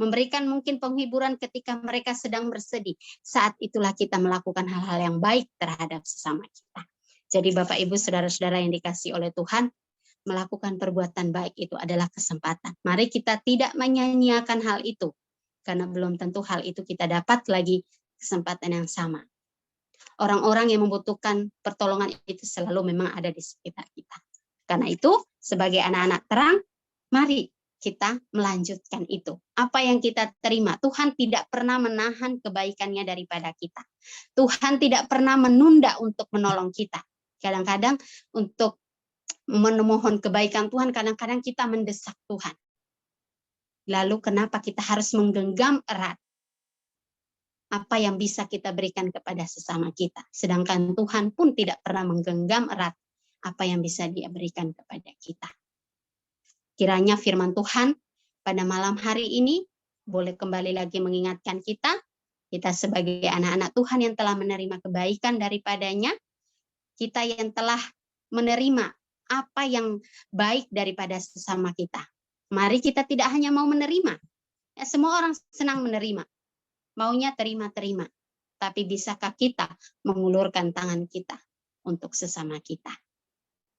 memberikan mungkin penghiburan ketika mereka sedang bersedih. Saat itulah kita melakukan hal-hal yang baik terhadap sesama kita. Jadi Bapak Ibu saudara-saudara yang dikasihi oleh Tuhan, melakukan perbuatan baik itu adalah kesempatan. Mari kita tidak menyanyiakan hal itu, karena belum tentu hal itu kita dapat lagi kesempatan yang sama. Orang-orang yang membutuhkan pertolongan itu selalu memang ada di sekitar kita. Karena itu, sebagai anak-anak terang, mari kita melanjutkan itu. Apa yang kita terima, Tuhan tidak pernah menahan kebaikannya daripada kita. Tuhan tidak pernah menunda untuk menolong kita. Kadang-kadang untuk memohon kebaikan Tuhan, kadang-kadang kita mendesak Tuhan. Lalu kenapa kita harus menggenggam erat apa yang bisa kita berikan kepada sesama kita. Sedangkan Tuhan pun tidak pernah menggenggam erat apa yang bisa Dia berikan kepada kita. Kiranya firman Tuhan pada malam hari ini boleh kembali lagi mengingatkan kita sebagai anak-anak Tuhan yang telah menerima kebaikan daripadanya, kita yang telah menerima apa yang baik daripada sesama kita. Mari kita tidak hanya mau menerima. Ya, semua orang senang menerima. Maunya terima-terima, tapi bisakah kita mengulurkan tangan kita untuk sesama kita?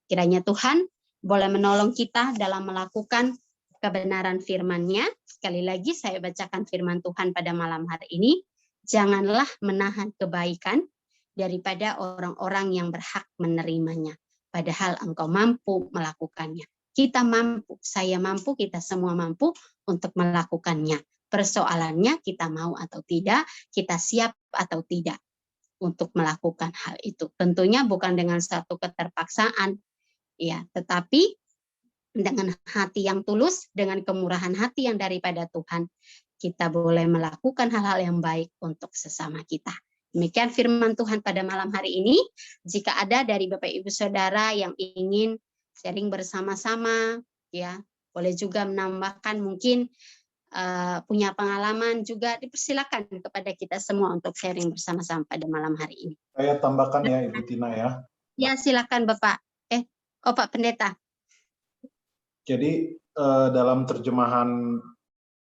Kiranya Tuhan boleh menolong kita dalam melakukan kebenaran firman-Nya. Sekali lagi saya bacakan firman Tuhan pada malam hari ini. Janganlah menahan kebaikan daripada orang-orang yang berhak menerimanya, padahal engkau mampu melakukannya. Kita mampu, saya mampu, kita semua mampu untuk melakukannya. Persoalannya kita mau atau tidak, kita siap atau tidak untuk melakukan hal itu. Tentunya bukan dengan satu keterpaksaan, ya, tetapi dengan hati yang tulus, dengan kemurahan hati yang daripada Tuhan, kita boleh melakukan hal-hal yang baik untuk sesama kita. Demikian firman Tuhan pada malam hari ini. Jika ada dari Bapak Ibu Saudara yang ingin sharing bersama-sama, ya, boleh juga menambahkan mungkin punya pengalaman juga, dipersilakan kepada kita semua untuk sharing bersama-sama pada malam hari ini. Saya tambahkan ya Ibu Tina ya. Ya silakan Bapak. Pak Pendeta. Jadi dalam terjemahan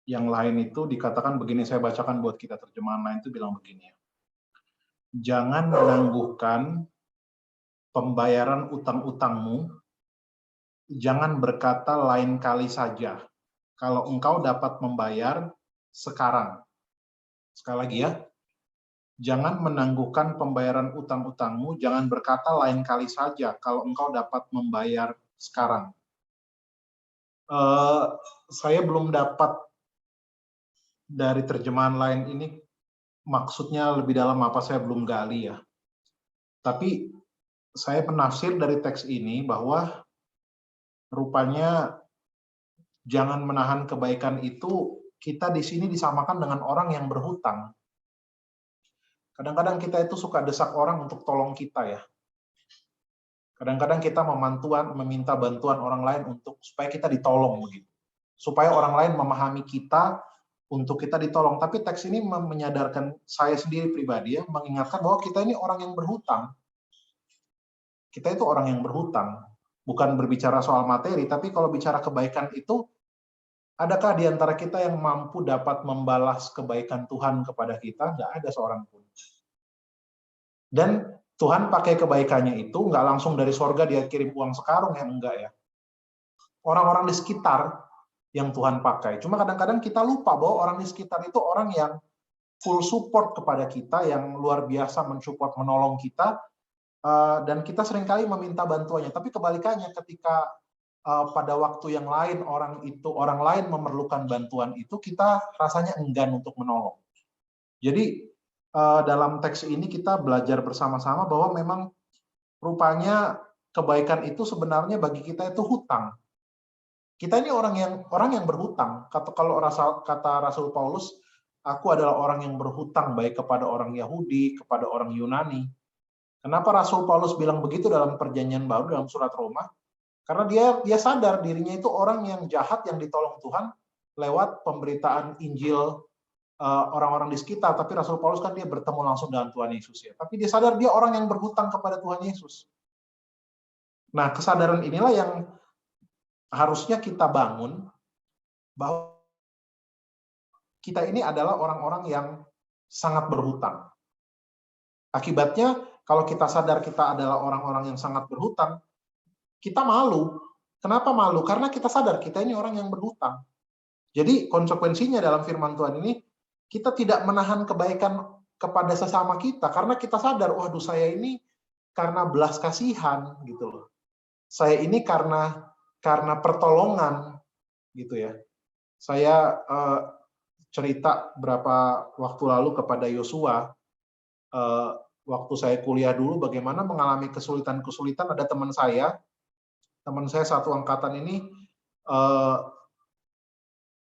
yang lain itu dikatakan begini, saya bacakan buat kita, terjemahan lain itu bilang begini ya. Jangan menangguhkan pembayaran utang-utangmu, jangan berkata lain kali saja. Kalau engkau dapat membayar sekarang. Sekali lagi ya, jangan menangguhkan pembayaran utang-utangmu, jangan berkata lain kali saja kalau engkau dapat membayar sekarang. Saya belum dapat dari terjemahan lain ini maksudnya lebih dalam apa, saya belum gali ya. Tapi saya penafsir dari teks ini bahwa rupanya jangan menahan kebaikan itu, kita di sini disamakan dengan orang yang berhutang. Kadang-kadang kita itu suka desak orang untuk tolong kita ya. Kadang-kadang kita meminta bantuan orang lain untuk supaya kita ditolong begitu. Supaya orang lain memahami kita untuk kita ditolong. Tapi teks ini menyadarkan saya sendiri pribadi ya, mengingatkan bahwa kita ini orang yang berhutang. Kita itu orang yang berhutang. Bukan berbicara soal materi, tapi kalau bicara kebaikan itu, adakah di antara kita yang mampu dapat membalas kebaikan Tuhan kepada kita? Nggak ada seorang pun. Dan Tuhan pakai kebaikannya itu nggak langsung dari sorga dia kirim uang sekarung, ya enggak ya. Orang-orang di sekitar yang Tuhan pakai. Cuma kadang-kadang kita lupa bahwa orang di sekitar itu orang yang full support kepada kita, yang luar biasa mensupport, menolong kita, dan kita seringkali meminta bantuannya. Tapi kebalikannya, ketika pada waktu yang lain orang lain memerlukan bantuan itu, kita rasanya enggan untuk menolong. Jadi dalam teks ini kita belajar bersama-sama bahwa memang rupanya kebaikan itu sebenarnya bagi kita itu hutang. Kita ini orang yang berhutang. Kalau kata Rasul Paulus, aku adalah orang yang berhutang baik kepada orang Yahudi, kepada orang Yunani. Kenapa Rasul Paulus bilang begitu dalam Perjanjian Baru dalam surat Roma? Karena dia sadar dirinya itu orang yang jahat yang ditolong Tuhan lewat pemberitaan Injil orang-orang di sekitar, tapi Rasul Paulus kan dia bertemu langsung dengan Tuhan Yesus ya. Tapi dia sadar dia orang yang berhutang kepada Tuhan Yesus. Nah, kesadaran inilah yang harusnya kita bangun, bahwa kita ini adalah orang-orang yang sangat berhutang. Akibatnya, kalau kita sadar kita adalah orang-orang yang sangat berhutang, kita malu. Kenapa malu? Karena kita sadar kita ini orang yang berhutang. Jadi konsekuensinya dalam firman Tuhan ini, kita tidak menahan kebaikan kepada sesama kita karena kita sadar, waduh saya ini karena belas kasihan gitu loh. Saya ini karena pertolongan gitu ya. Saya cerita berapa waktu lalu kepada Yosua, waktu saya kuliah dulu bagaimana mengalami kesulitan-kesulitan. Ada teman saya satu angkatan ini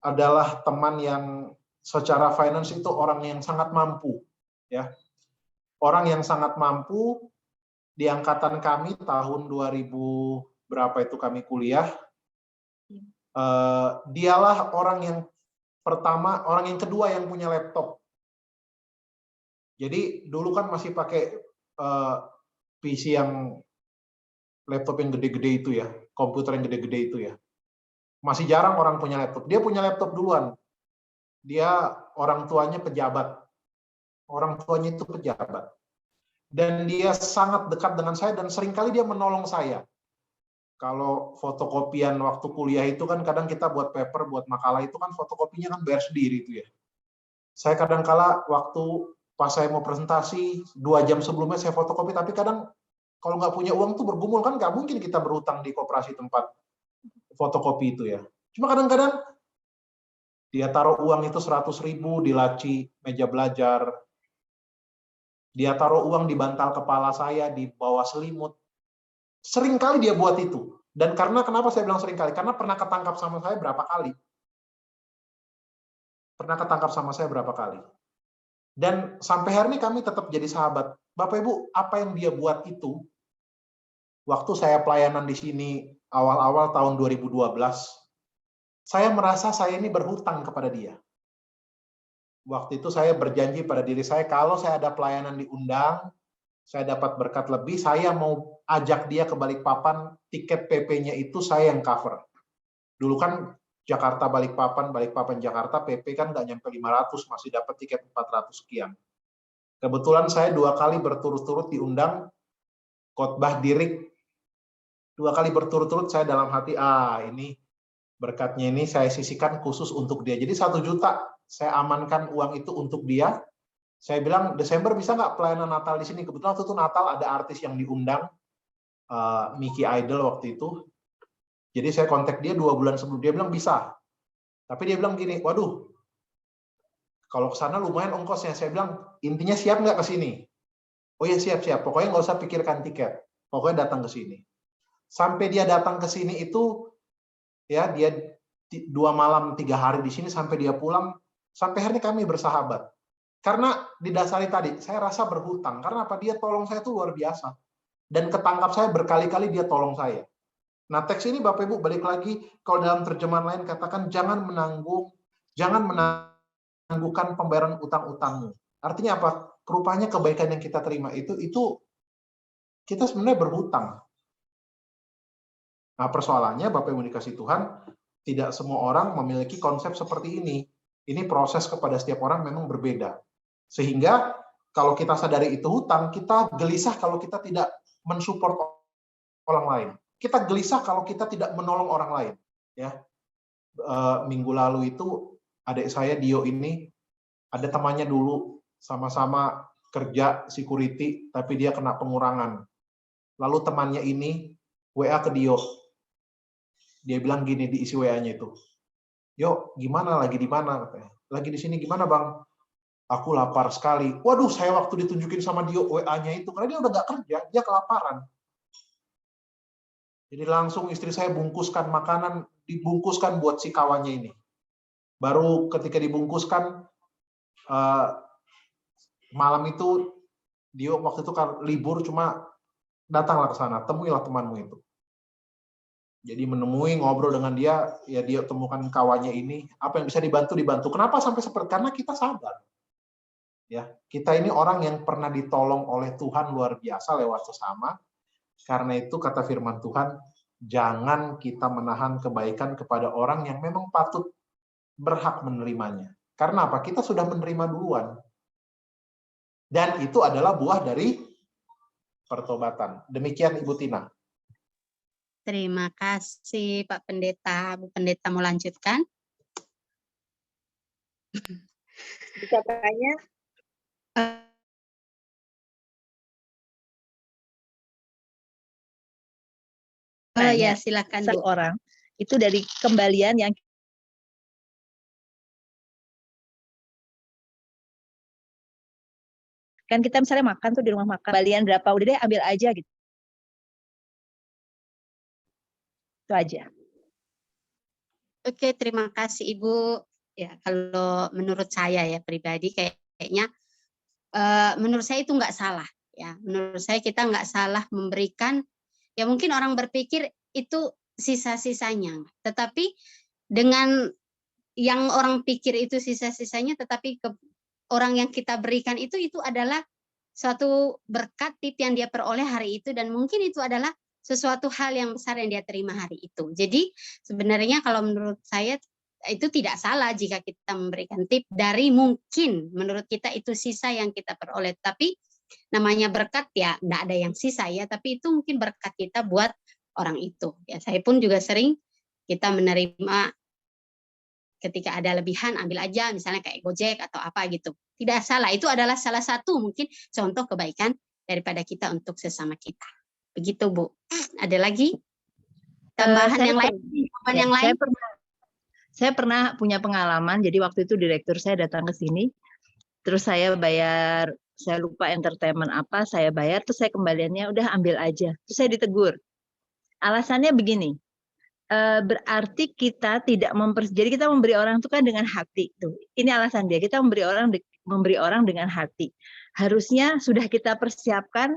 adalah teman yang secara finance itu orang yang sangat mampu, ya. Orang yang sangat mampu di angkatan kami tahun 2000 berapa itu kami kuliah. Dialah orang yang kedua yang punya laptop. Jadi dulu kan masih pakai PC yang laptop yang gede-gede itu ya, komputer yang gede-gede itu ya. Masih jarang orang punya laptop. Dia punya laptop duluan. Dia orang tuanya pejabat. Orang tuanya itu pejabat. Dan dia sangat dekat dengan saya dan seringkali dia menolong saya. Kalau fotokopian waktu kuliah itu kan kadang kita buat paper, buat makalah itu kan fotokopinya kan bayar sendiri itu ya. Saya kadang-kala waktu pas saya mau presentasi 2 jam sebelumnya saya fotokopi, tapi kadang kalau nggak punya uang tuh bergumul kan nggak mungkin kita berhutang di koperasi tempat fotokopi itu ya. Cuma kadang-kadang dia taruh uang itu 100.000 di laci meja belajar. Dia taruh uang di bantal kepala saya, di bawah selimut. Seringkali dia buat itu. Dan kenapa saya bilang seringkali? Karena pernah ketangkap sama saya berapa kali. Dan sampai hari ini kami tetap jadi sahabat. Bapak Ibu, apa yang dia buat itu, waktu saya pelayanan di sini awal-awal tahun 2012, saya merasa saya ini berhutang kepada dia. Waktu itu saya berjanji pada diri saya, kalau saya ada pelayanan diundang, saya dapat berkat lebih, saya mau ajak dia ke Balikpapan, tiket PP-nya itu saya yang cover. Dulu kan Jakarta Balikpapan, Balikpapan Jakarta, PP kan nggak nyampe 500, masih dapat tiket 400 sekian. Kebetulan saya 2 kali berturut-turut diundang khotbah Dirik. 2 kali berturut-turut saya dalam hati, ini berkatnya ini saya sisihkan khusus untuk dia. Jadi 1 juta saya amankan uang itu untuk dia. Saya bilang, Desember bisa nggak pelayanan Natal di sini? Kebetulan waktu itu Natal ada artis yang diundang, Mickey Idol waktu itu. Jadi saya kontak dia 2 bulan sebelum, dia bilang bisa. Tapi dia bilang gini, waduh, kalau ke sana lumayan ongkosnya. Saya bilang, intinya siap nggak ke sini? Oh ya siap. Pokoknya nggak usah pikirkan tiket. Pokoknya datang ke sini. Sampai dia datang ke sini itu, ya dia 2 malam 3 hari di sini sampai dia pulang. Sampai hari ini kami bersahabat. Karena didasari tadi, saya rasa berhutang. Karena apa? Dia tolong saya itu luar biasa. Dan ketangkap saya berkali-kali dia tolong saya. Nah, teks ini Bapak Ibu balik lagi, kalau dalam terjemahan lain katakan jangan menangguhkan pembayaran utang-utangmu. Artinya apa? Rupanya kebaikan yang kita terima itu kita sebenarnya berhutang. Nah, persoalannya Bapak Ibu dikasih Tuhan, tidak semua orang memiliki konsep seperti ini. Ini proses kepada setiap orang memang berbeda. Sehingga kalau kita sadari itu hutang, kita gelisah kalau kita tidak mensupport orang lain. Kita gelisah kalau kita tidak menolong orang lain. Ya, minggu lalu itu adik saya Dio ini ada temannya dulu sama-sama kerja security, tapi dia kena pengurangan. Lalu temannya ini WA ke Dio. Dia bilang gini di isi WA-nya itu, "Yo, gimana, lagi di mana?" katanya. "Lagi di sini." "Gimana, Bang?" "Aku lapar sekali." Waduh, saya waktu ditunjukin sama Dio WA-nya itu, karena dia udah nggak kerja, dia kelaparan. Jadi langsung istri saya bungkuskan makanan, dibungkuskan buat si kawannya ini. Baru ketika dibungkuskan, malam itu Dio waktu itu kan libur, cuma datanglah ke sana, temuilah temanmu itu. Jadi menemui, ngobrol dengan dia, ya dia temukan kawannya ini, apa yang bisa dibantu, dibantu. Kenapa sampai seperti? Karena kita sadar. Ya, kita ini orang yang pernah ditolong oleh Tuhan luar biasa lewat sesama. Karena itu kata firman Tuhan, jangan kita menahan kebaikan kepada orang yang memang patut berhak menerimanya. Karena apa? Kita sudah menerima duluan. Dan itu adalah buah dari pertobatan. Demikian Ibu Tina. Terima kasih Pak Pendeta. Bu Pendeta mau lanjutkan? Bisa tanya? Oh ya, Nanya, silakan satu Bu. orang itu dari kembalian yang kan kita misalnya makan tuh di rumah makan, kembalian berapa, udah deh ambil aja gitu. Itu aja. Oke, terima kasih Ibu. Ya, kalau menurut saya ya pribadi kayaknya menurut saya itu nggak salah ya. Menurut saya kita nggak salah memberikan, ya mungkin orang berpikir itu sisa-sisanya, tetapi dengan yang orang pikir itu sisa-sisanya, tetapi ke orang yang kita berikan itu adalah suatu berkat tip yang dia peroleh hari itu, dan mungkin itu adalah sesuatu hal yang besar yang dia terima hari itu. Jadi sebenarnya kalau menurut saya itu tidak salah jika kita memberikan tip dari mungkin menurut kita itu sisa yang kita peroleh. Tapi namanya berkat ya tidak ada yang sisa ya, tapi itu mungkin berkat kita buat orang itu. Ya, saya pun juga sering kita menerima ketika ada lebihan ambil aja, misalnya kayak Gojek atau apa gitu. Tidak salah, itu adalah salah satu mungkin contoh kebaikan daripada kita untuk sesama kita. Begitu Bu. Ada lagi tambahan yang lain? Yang lain? Saya pernah punya pengalaman, jadi waktu itu direktur saya datang ke sini, terus saya bayar, saya lupa entertainment apa, saya bayar, terus saya kembaliannya udah ambil aja. Terus saya ditegur. Alasannya begini, berarti kita tidak jadi kita memberi orang itu kan dengan hati tuh. Ini alasan dia, kita memberi orang dengan hati. Harusnya sudah kita persiapkan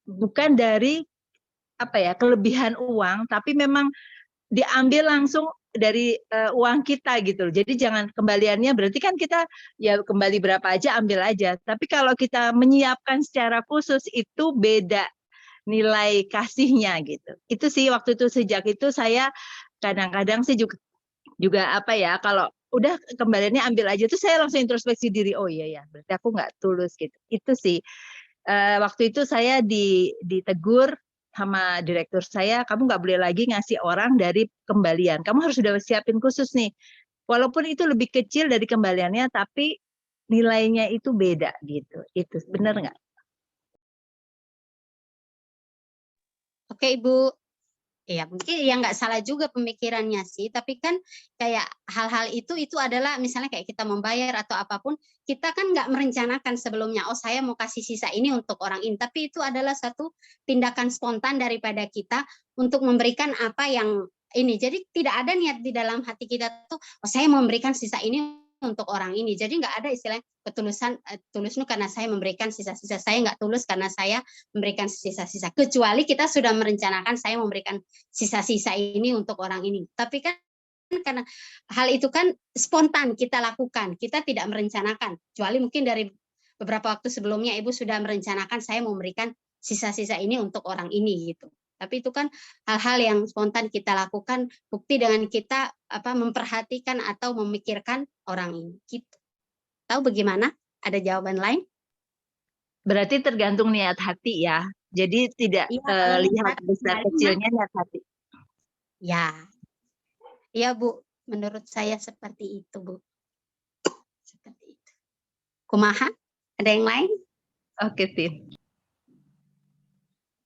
bukan dari apa ya kelebihan uang, tapi memang diambil langsung dari uang kita gitu. Jadi jangan kembaliannya berarti kan kita ya kembali berapa aja ambil aja. Tapi kalau kita menyiapkan secara khusus itu beda nilai kasihnya gitu. Itu sih waktu itu sejak itu saya kadang-kadang sih juga apa ya kalau udah kembaliannya ambil aja tuh saya langsung introspeksi diri, oh iya ya berarti aku nggak tulus gitu. Itu sih waktu itu saya ditegur sama direktur saya, kamu nggak boleh lagi ngasih orang dari kembalian. Kamu harus sudah siapin khusus nih. Walaupun itu lebih kecil dari kembaliannya, tapi nilainya itu beda gitu. Itu benar nggak? Oke Ibu. Ya mungkin ya nggak salah juga pemikirannya sih, tapi kan kayak hal-hal itu adalah misalnya kayak kita membayar atau apapun, kita kan nggak merencanakan sebelumnya, oh saya mau kasih sisa ini untuk orang ini, tapi itu adalah satu tindakan spontan daripada kita untuk memberikan apa yang ini. Jadi tidak ada niat di dalam hati kita tuh, oh saya mau memberikan sisa ini untuk orang ini. Jadi nggak ada istilah ketulusan, tulus karena saya memberikan sisa-sisa. Saya nggak tulus karena saya memberikan sisa-sisa. Kecuali kita sudah merencanakan saya memberikan sisa-sisa ini untuk orang ini. Tapi kan karena hal itu kan spontan kita lakukan. Kita tidak merencanakan. Kecuali mungkin dari beberapa waktu sebelumnya Ibu sudah merencanakan saya memberikan sisa-sisa ini untuk orang ini gitu. Tapi itu kan hal-hal yang spontan kita lakukan, bukti dengan kita memperhatikan atau memikirkan orang ini. Gitu. Tahu bagaimana? Ada jawaban lain? Berarti tergantung niat hati ya. Jadi tidak Iya, kalau lihat niat besar kembali, kecilnya niat hati. ya, iya Bu. Menurut saya seperti itu Bu. Seperti itu. Kumaha? Ada yang lain? Oke, Tin.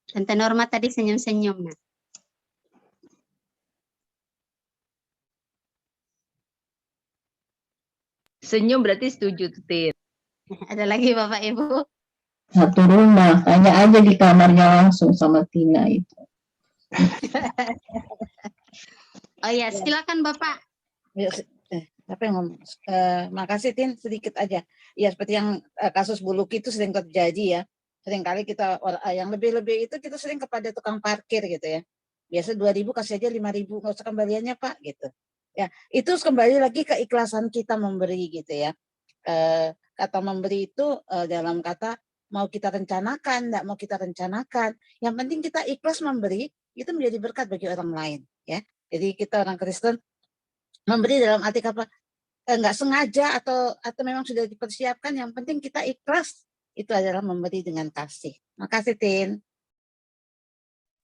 Tante Norma tadi senyum-senyum. Nah. Senyum berarti setuju tuh, Tin. Ada lagi Bapak Ibu? Satu rumah, tanya aja di kamarnya langsung sama Tina itu. Oh ya, silakan Bapak. Ya, siapa yang ngomong? Makasih Tin, sedikit aja. Ya seperti yang kasus Buluk itu sering terjadi ya. Seringkali kita yang lebih-lebih itu kita sering kepada tukang parkir gitu ya. Biasa 2.000 kasih aja 5.000, nggak usah kembaliannya Pak gitu. Ya, itu kembali lagi keikhlasan kita memberi gitu ya. Kata memberi itu dalam kata mau kita rencanakan, enggak mau kita rencanakan. Yang penting kita ikhlas memberi, itu menjadi berkat bagi orang lain ya. Jadi kita orang Kristen memberi dalam arti apa? Enggak sengaja atau memang sudah dipersiapkan, yang penting kita ikhlas, itu adalah memberi dengan kasih. Makasih Tin.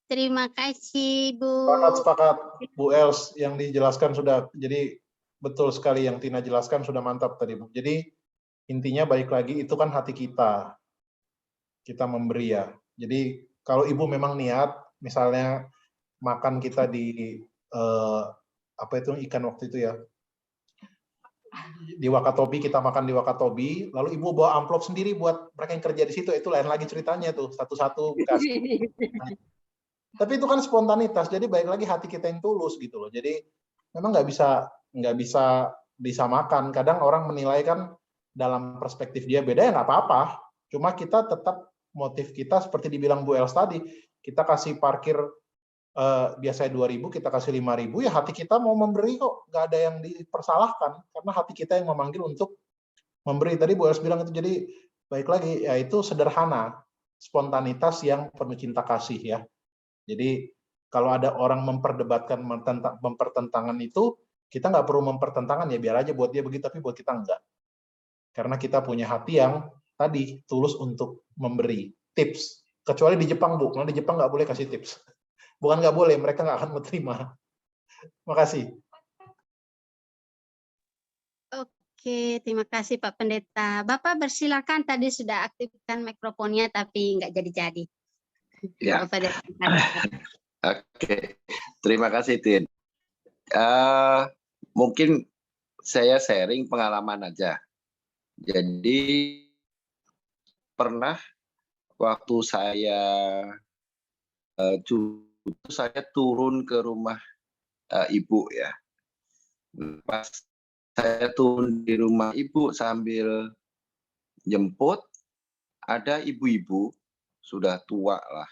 Terima kasih Bu. Sepakat Bu Els, yang dijelaskan sudah, jadi betul sekali yang Tina jelaskan, sudah mantap tadi Bu. Jadi intinya balik lagi itu kan hati kita memberi ya. Jadi kalau Ibu memang niat, misalnya makan kita di apa itu ikan waktu itu ya, di Wakatobi, kita makan di Wakatobi, lalu Ibu bawa amplop sendiri buat mereka yang kerja di situ, itu lain lagi ceritanya tuh, satu-satu kasih. Tapi itu kan spontanitas, jadi baik lagi hati kita yang tulus gitu loh. Jadi memang nggak bisa disamakan. Kadang orang menilai kan dalam perspektif dia beda, ya nggak apa-apa. Cuma kita tetap motif kita seperti dibilang Bu Els tadi, kita kasih parkir biasanya 2.000, kita kasih 5.000, ya hati kita mau memberi kok, nggak ada yang dipersalahkan, karena hati kita yang memanggil untuk memberi. Tadi Bu Els bilang itu, jadi baik lagi, ya itu sederhana, spontanitas yang penuh cinta kasih ya. Jadi kalau ada orang memperdebatkan, mempertentangkan itu, kita nggak perlu mempertentangkan, ya biar aja buat dia begitu, tapi buat kita enggak. Karena kita punya hati yang tadi tulus untuk memberi tips. Kecuali di Jepang Bu, karena di Jepang nggak boleh kasih tips. Bukan nggak boleh, mereka nggak akan menerima. Makasih. Oke, terima kasih Pak Pendeta. Bapak bersilakan, tadi sudah aktifkan mikrofonnya tapi nggak jadi-jadi. Ya. Bapak Oke, terima kasih Tin. Mungkin saya sharing pengalaman aja. Jadi pernah waktu saya saya turun ke rumah ibu ya. Pas saya turun di rumah ibu sambil jemput, ada ibu-ibu sudah tua lah.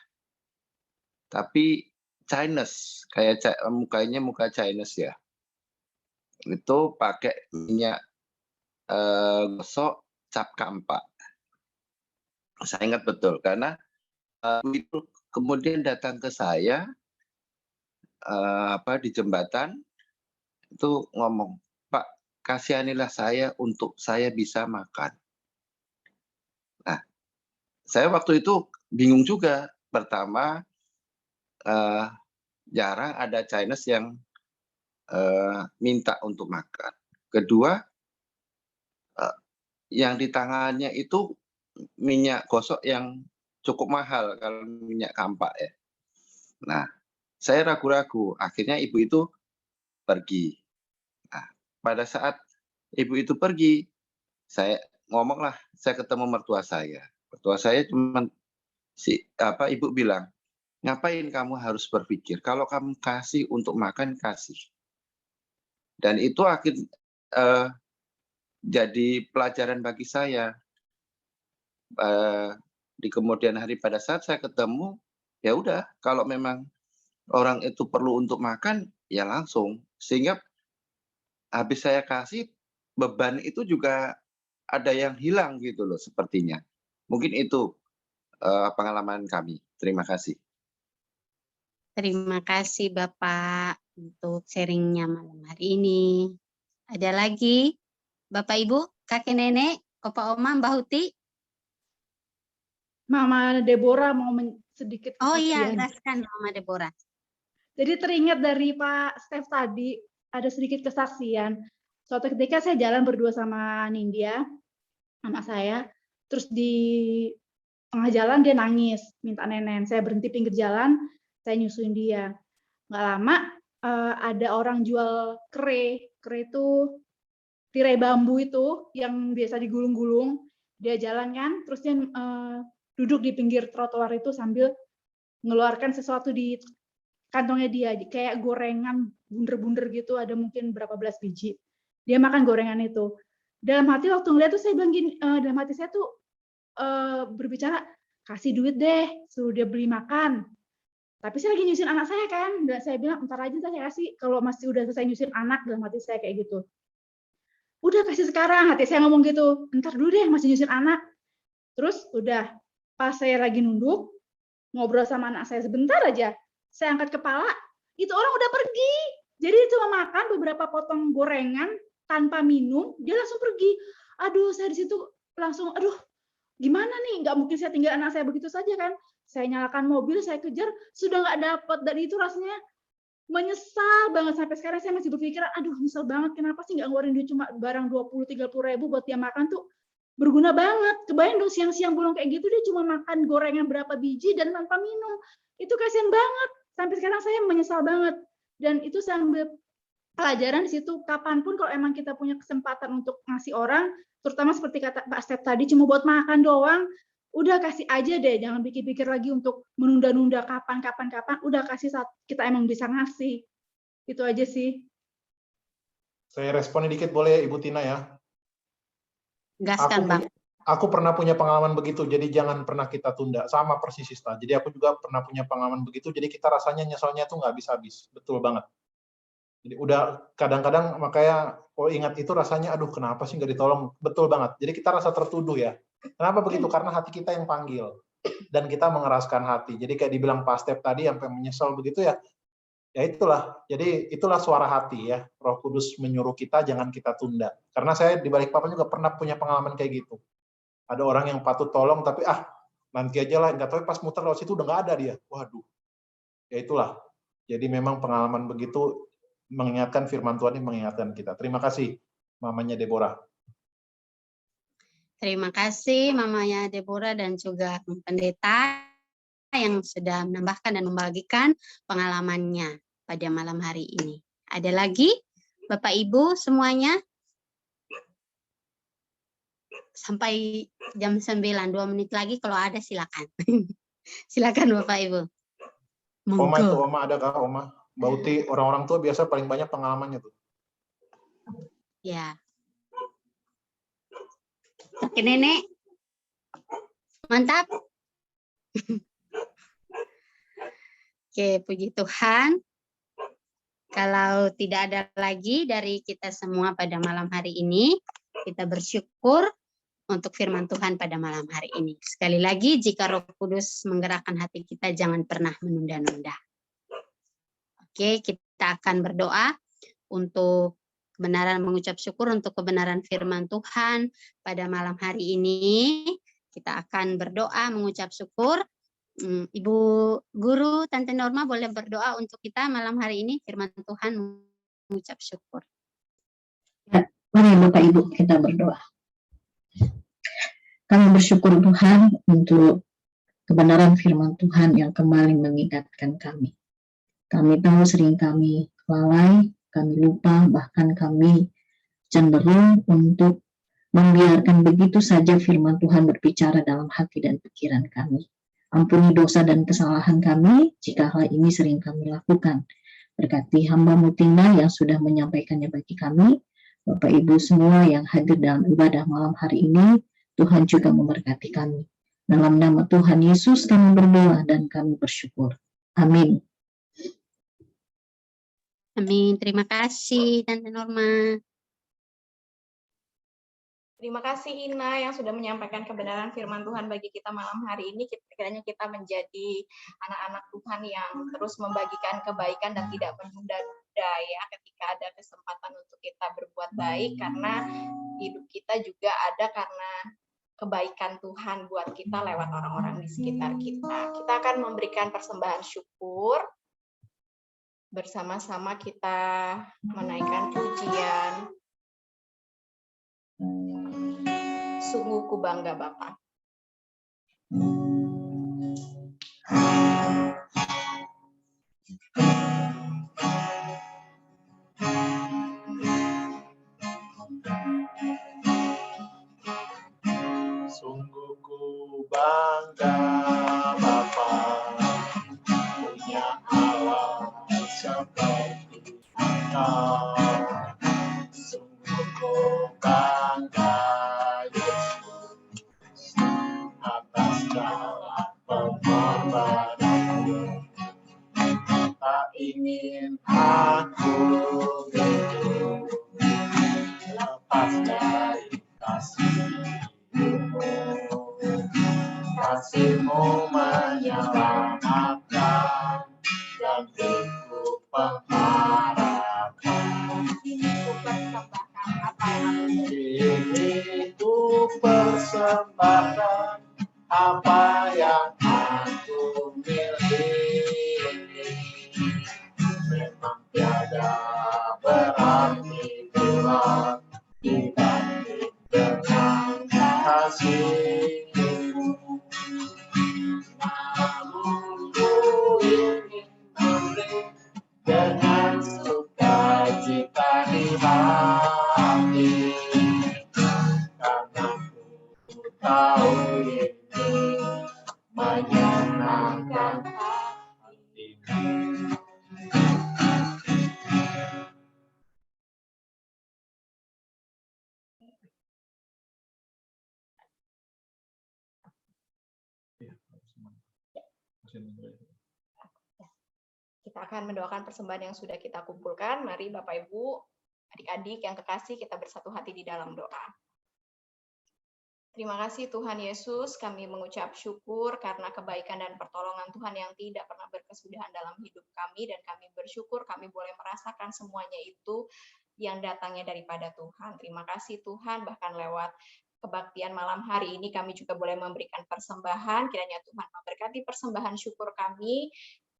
Tapi Chinese, kayak mukanya muka Chinese ya. Itu pakai minyak gosok cap kampak. Saya ingat betul karena itu kemudian datang ke saya di jembatan itu ngomong, Pak, kasihanilah saya untuk saya bisa makan. Nah, saya waktu itu bingung juga. Pertama, jarang ada Chinese yang minta untuk makan. Kedua, yang di tangannya itu minyak gosok yang cukup mahal kalau minyak kampak ya. Nah, saya ragu-ragu. Akhirnya ibu itu pergi. Nah, pada saat ibu itu pergi, saya ngomonglah, saya ketemu mertua saya. Mertua saya cuma ibu bilang, ngapain kamu harus berpikir? Kalau kamu kasih untuk makan, kasih. Dan itu jadi pelajaran bagi saya. Di kemudian hari pada saat saya ketemu, ya udah, kalau memang orang itu perlu untuk makan, ya langsung. Sehingga habis saya kasih, beban itu juga ada yang hilang gitu loh sepertinya. Mungkin itu pengalaman kami. Terima kasih. Terima kasih Bapak untuk sharingnya malam hari ini. Ada lagi Bapak Ibu, kakek nenek, opa oma, Mbak Huti? Mama Deborah mau sedikit Oh iya, kesaksian. jelaskan Mama Deborah. Jadi teringat dari Pak Stef tadi, ada sedikit kesaksian. Suatu ketika saya jalan berdua sama Nindya, anak saya, terus di tengah jalan dia nangis, minta nenen. Saya berhenti pinggir jalan, saya nyusuin dia. Nggak lama, ada orang jual kere itu tirai bambu itu yang biasa digulung-gulung. Dia jalan kan, terus dia duduk di pinggir trotoar itu sambil mengeluarkan sesuatu di kantongnya dia, kayak gorengan bunder-bunder gitu, ada mungkin berapa belas biji. Dia makan gorengan itu. Dalam hati waktu ngeliat tuh saya bilang gini, dalam hati saya tuh berbicara, kasih duit deh, suruh dia beli makan. Tapi saya lagi nyusin anak saya kan, dan saya bilang ntar aja saya kasih, kalau masih udah selesai nyusin anak, dalam hati saya kayak gitu. Udah kasih sekarang, hati saya ngomong gitu, ntar dulu deh masih nyusin anak. Terus udah, pas saya lagi nunduk, ngobrol sama anak saya sebentar aja, saya angkat kepala, itu orang udah pergi. Jadi cuma makan beberapa potong gorengan tanpa minum, dia langsung pergi. Aduh, saya di situ langsung, aduh, gimana nih? Nggak mungkin saya tinggal anak saya begitu saja kan? Saya nyalakan mobil, saya kejar, sudah nggak dapat, dan itu rasanya menyesal banget sampai sekarang. Saya masih berpikiran, aduh, nyesel banget, kenapa sih nggak ngeluarin duit cuma barang 20-30 ribu buat dia makan tuh berguna banget. Kebayang dong siang-siang bolong kayak gitu dia cuma makan gorengan berapa biji dan tanpa minum. Itu kasihan banget. Sampai sekarang saya menyesal banget. Dan itu sambil pelajaran di situ, kapanpun kalau emang kita punya kesempatan untuk ngasih orang, terutama seperti kata Pak Step tadi, cuma buat makan doang, udah kasih aja deh, jangan pikir-pikir lagi untuk menunda-nunda kapan, udah kasih saat kita emang bisa ngasih. Itu aja sih. Saya respon dikit boleh Ibu Tina ya? Gaskan, Bang. Aku pernah punya pengalaman begitu, jadi jangan pernah kita tunda. Sama persis, Sista. Jadi aku juga pernah punya pengalaman begitu, jadi kita rasanya nyesalnya tuh nggak habis-habis. Betul banget. Jadi udah kadang-kadang makanya kalau ingat itu rasanya, aduh kenapa sih nggak ditolong? Betul banget. Jadi kita rasa tertuduh ya. Kenapa begitu? Karena hati kita yang panggil. Dan kita mengeraskan hati. Jadi kayak dibilang Pak Step tadi, sampai menyesal begitu ya, ya itulah. Jadi itulah suara hati ya. Roh Kudus menyuruh kita, jangan kita tunda. Karena saya di Balikpapan juga pernah punya pengalaman kayak gitu. Ada orang yang patut tolong, tapi nanti aja lah, nggak tahu pas muter lewat situ udah nggak ada dia. Waduh, ya itulah. Jadi memang pengalaman begitu mengingatkan firman Tuhan ini mengingatkan kita. Terima kasih, mamanya Deborah. Terima kasih Mamanya Deborah dan juga pendeta yang sudah menambahkan dan membagikan pengalamannya pada malam hari ini. Ada lagi Bapak Ibu semuanya? Sampai jam 9, 2 menit lagi kalau ada silakan. Silakan Bapak Ibu. Oma itu, Oma ada kah Oma? Bauti, orang-orang tua biasa paling banyak pengalamannya tuh. Ya. Oke Nenek. Mantap. Oke, puji Tuhan. Kalau tidak ada lagi dari kita semua pada malam hari ini, kita bersyukur untuk firman Tuhan pada malam hari ini. Sekali lagi, jika Roh Kudus menggerakkan hati kita, jangan pernah menunda-nunda. Oke, kita akan berdoa untuk kebenaran, mengucap syukur untuk kebenaran firman Tuhan pada malam hari ini. Kita akan berdoa, mengucap syukur. Ibu Guru, Tante Norma boleh berdoa untuk kita malam hari ini, firman Tuhan, mengucap syukur. Ya, mari Bapak Ibu kita berdoa. Kami bersyukur Tuhan untuk kebenaran firman Tuhan yang kembali mengingatkan kami. Kami tahu sering kami lalai, kami lupa, bahkan kami cenderung untuk membiarkan begitu saja firman Tuhan berbicara dalam hati dan pikiran kami. Ampuni dosa dan kesalahan kami jika hal ini sering kami lakukan. Berkati hamba-Mu Tina yang sudah menyampaikannya bagi kami, Bapak Ibu semua yang hadir dalam ibadah malam hari ini, Tuhan juga memberkati kami. Dalam nama Tuhan Yesus kami berdoa dan kami bersyukur. Amin. Amin. Terima kasih Tante Norma. Terima kasih Ina yang sudah menyampaikan kebenaran firman Tuhan bagi kita malam hari ini. Kiranya kita menjadi anak-anak Tuhan yang terus membagikan kebaikan dan tidak menunda-nunda ya ketika ada kesempatan untuk kita berbuat baik, karena hidup kita juga ada karena kebaikan Tuhan buat kita lewat orang-orang di sekitar kita. Kita akan memberikan persembahan syukur. Bersama-sama kita menaikkan pujian. Sungguh ku bangga Bapa. Sungguh ku bangga Bapa, punya Allah seperti Engkau. Sungguh ku bangga Yesus atas segala pengorbananmu. Tak ingin aku hidup lepas dari kasih-Mu. Kasih-Mu menyelamatkan dan Ku pengharapan. Ini Ku persembahkan apa yang aku miliki. Memang tiada berarti pula dibanding dengan kasih-Mu. Namun Ku ingin memberi dengan sukacita di hati, karena Ku tahu ini menyenangkan hati-Mu. Kita akan mendoakan persembahan yang sudah kita kumpulkan. Mari Bapak Ibu, adik-adik yang kekasih, kita bersatu hati di dalam doa. Terima kasih Tuhan Yesus, kami mengucap syukur karena kebaikan dan pertolongan Tuhan yang tidak pernah berkesudahan dalam hidup kami, dan kami bersyukur kami boleh merasakan semuanya itu yang datangnya daripada Tuhan. Terima kasih Tuhan, bahkan lewat kebaktian malam hari ini kami juga boleh memberikan persembahan. Kiranya Tuhan memberkati persembahan syukur kami,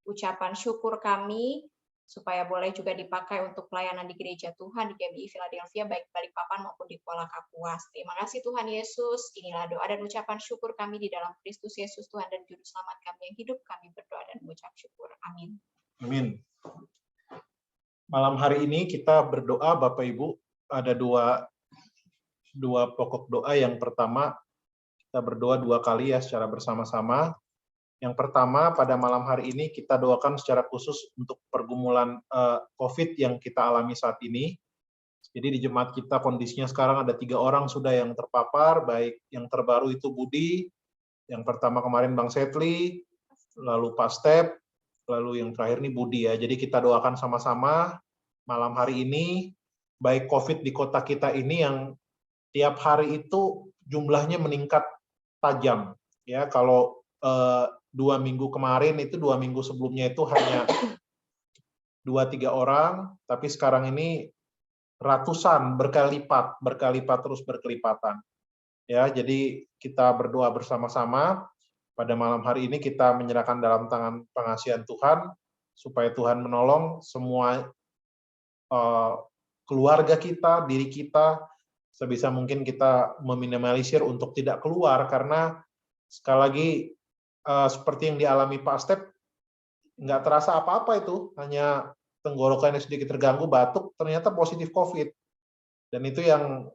ucapan syukur kami, supaya boleh juga dipakai untuk pelayanan di gereja Tuhan di GMI Philadelphia, baik Balikpapan maupun di Kuala Kapuas. Terima kasih Tuhan Yesus. Inilah doa dan ucapan syukur kami di dalam Kristus Yesus Tuhan dan Juru Selamat kami yang hidup. Kami berdoa dan mengucap syukur. Amin. Amin. Malam hari ini kita berdoa, Bapak Ibu, ada dua pokok doa. Yang pertama, kita berdoa 2 kali ya secara bersama-sama. Yang pertama, pada malam hari ini kita doakan secara khusus untuk pergumulan COVID yang kita alami saat ini. Jadi di jemaat kita kondisinya sekarang ada 3 orang sudah yang terpapar, baik yang terbaru itu Budi, yang pertama kemarin Bang Setli, lalu Pak Step, lalu yang terakhir ini Budi ya. Jadi kita doakan sama-sama malam hari ini, baik COVID di kota kita ini yang tiap hari itu jumlahnya meningkat tajam. Ya, kalau 2 minggu kemarin itu 2 minggu sebelumnya itu hanya 2-3 orang, tapi sekarang ini ratusan, berkali-lipat terus berkelipatan. Ya, jadi kita berdoa bersama-sama. Pada malam hari ini kita menyerahkan dalam tangan pengasihan Tuhan, supaya Tuhan menolong semua keluarga kita, diri kita, sebisa mungkin kita meminimalisir untuk tidak keluar, karena sekali lagi seperti yang dialami Pak Step, nggak terasa apa-apa itu, hanya tenggorokannya sedikit terganggu, batuk, ternyata positif COVID. Dan itu yang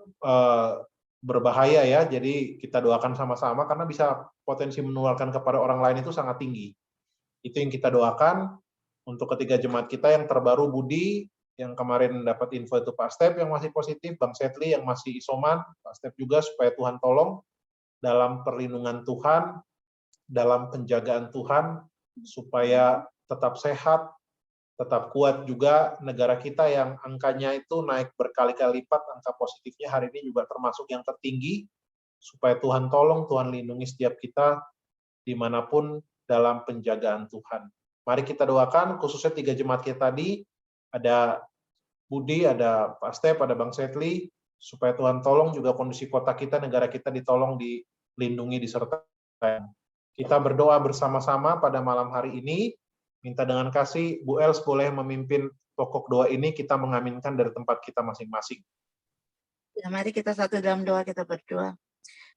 berbahaya ya, jadi kita doakan sama-sama, karena bisa potensi menularkan kepada orang lain itu sangat tinggi. Itu yang kita doakan untuk ketiga jemaat kita yang terbaru, Budi, yang kemarin dapat info itu Pak Step yang masih positif, Bang Setli yang masih isoman, Pak Step juga, supaya Tuhan tolong dalam perlindungan Tuhan, dalam penjagaan Tuhan, supaya tetap sehat, tetap kuat juga negara kita yang angkanya itu naik berkali-kali lipat, angka positifnya hari ini juga termasuk yang tertinggi, supaya Tuhan tolong, Tuhan lindungi setiap kita dimanapun dalam penjagaan Tuhan. Mari kita doakan, khususnya 3 jemaat kita tadi, ada Budi, ada Pak Step, ada Bang Setli, supaya Tuhan tolong juga kondisi kota kita, negara kita ditolong di lindungi, disertai. Kita berdoa bersama-sama pada malam hari ini. Minta dengan kasih, Bu Els boleh memimpin pokok doa ini, kita mengaminkan dari tempat kita masing-masing. Ya, mari kita satu dalam doa, kita berdoa.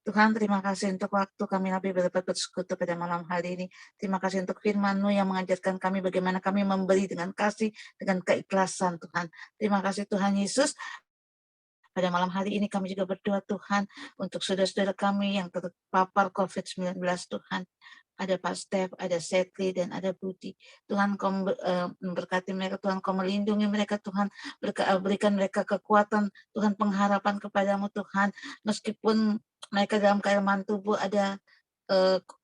Tuhan, terima kasih untuk waktu kami Nabi dapat bersekutu pada malam hari ini. Terima kasih untuk firman-Mu yang mengajarkan kami bagaimana kami memberi dengan kasih, dengan keikhlasan, Tuhan. Terima kasih Tuhan Yesus. Pada malam hari ini kami juga berdoa Tuhan untuk saudara-saudara kami yang terpapar COVID-19 Tuhan. Ada Pak Steph, ada Setli, dan ada Budi. Tuhan Kau memberkati mereka, Tuhan Kau melindungi mereka, Tuhan berikan mereka kekuatan, Tuhan pengharapan kepadamu Tuhan. Meskipun mereka dalam keadaan tubuh ada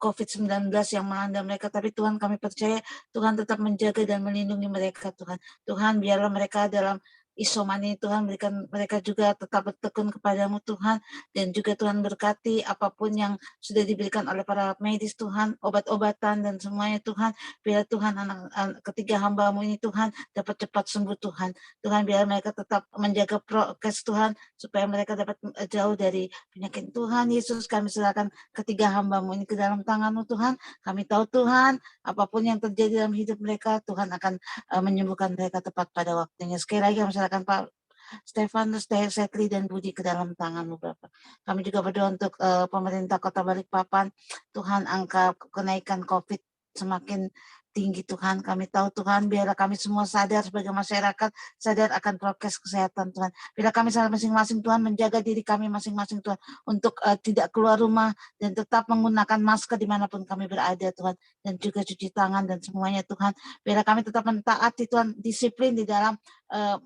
COVID-19 yang melanda mereka, tapi Tuhan kami percaya Tuhan tetap menjaga dan melindungi mereka Tuhan. Tuhan biarlah mereka dalam isoman ini Tuhan, berikan mereka juga tetap bertekun kepadamu Tuhan, dan juga Tuhan berkati apapun yang sudah diberikan oleh para medis Tuhan, obat-obatan dan semuanya Tuhan, biar Tuhan anak ketiga hamba-Mu ini Tuhan dapat cepat sembuh Tuhan. Tuhan biar mereka tetap menjaga prokes Tuhan, supaya mereka dapat jauh dari penyakit Tuhan. Yesus, kami serahkan ketiga hamba-Mu ini ke dalam tangan-Mu Tuhan. Kami tahu Tuhan, apapun yang terjadi dalam hidup mereka, Tuhan akan menyembuhkan mereka tepat pada waktunya. Sekali lagi kami serahkan Pak Stefanus, Setli, dan Budi ke dalam tangan-Mu Bapak. Kami juga berdoa untuk pemerintah Kota Balikpapan. Tuhan, angka kenaikan COVID semakin tinggi Tuhan. Kami tahu Tuhan, biarlah kami semua sadar sebagai masyarakat, sadar akan prokes kesehatan Tuhan. Biarlah kami masing-masing Tuhan menjaga diri kami masing-masing Tuhan untuk tidak keluar rumah dan tetap menggunakan masker dimanapun kami berada Tuhan, dan juga cuci tangan dan semuanya Tuhan. Biarlah kami tetap mentaati Tuhan, disiplin di dalam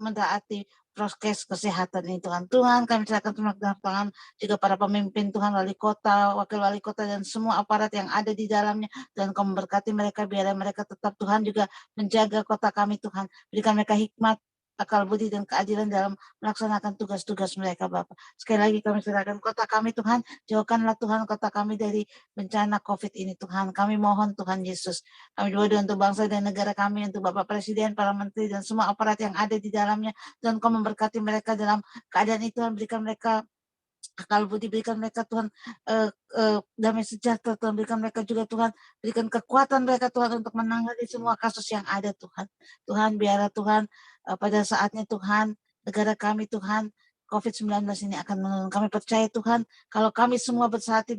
mentaati prokes kesehatan ini Tuhan. Tuhan, kami serahkan tangan juga para pemimpin Tuhan, wali kota, wakil wali kota, dan semua aparat yang ada di dalamnya. Dan Kau memberkati mereka, biar mereka tetap Tuhan juga menjaga kota kami Tuhan. Berikan mereka hikmat, akal budi, dan keadilan dalam melaksanakan tugas-tugas mereka Bapak. Sekali lagi kami serahkan kota kami Tuhan, jauhkanlah Tuhan kota kami dari bencana COVID ini Tuhan. Kami mohon Tuhan Yesus, kami berdoa untuk bangsa dan negara kami, untuk Bapak Presiden, para menteri, dan semua aparat yang ada di dalamnya. Dan Kau memberkati mereka dalam keadaan itu, Tuhan. Berikan mereka akal budi, berikan mereka Tuhan damai sejahtera Tuhan, berikan mereka juga Tuhan, berikan kekuatan mereka Tuhan untuk menangani semua kasus yang ada Tuhan. Tuhan, biarlah Tuhan pada saatnya Tuhan, negara kami Tuhan, COVID-19 ini akan menurun. Kami percaya Tuhan, kalau kami semua bersatu,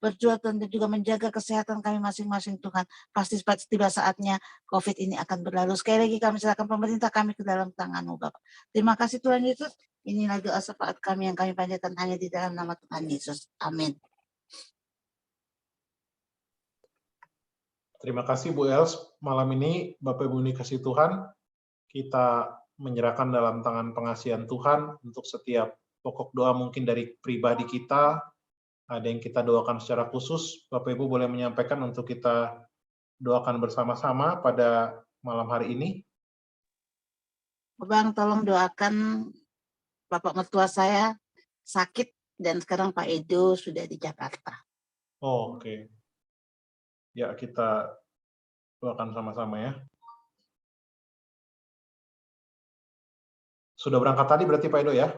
berjuang dan juga menjaga kesehatan kami masing-masing Tuhan, pasti tiba saatnya COVID ini akan berlalu. Sekali lagi kami serahkan pemerintah kami ke dalam tangan-Mu Bapak. Terima kasih Tuhan Yesus. Inilah doa syafaat kami yang kami panjatkan hanya di dalam nama Tuhan Yesus. Amin. Terima kasih Bu Els. Malam ini Bapak Ibu dikasih Tuhan, kita menyerahkan dalam tangan pengasihan Tuhan untuk setiap pokok doa mungkin dari pribadi kita, ada yang kita doakan secara khusus. Bapak Ibu boleh menyampaikan untuk kita doakan bersama-sama pada malam hari ini. Bang, tolong doakan Bapak mertua saya sakit, dan sekarang Pak Edo sudah di Jakarta. Oh, oke. Ya, kita doakan sama-sama ya. Sudah berangkat tadi berarti Pak Edo ya?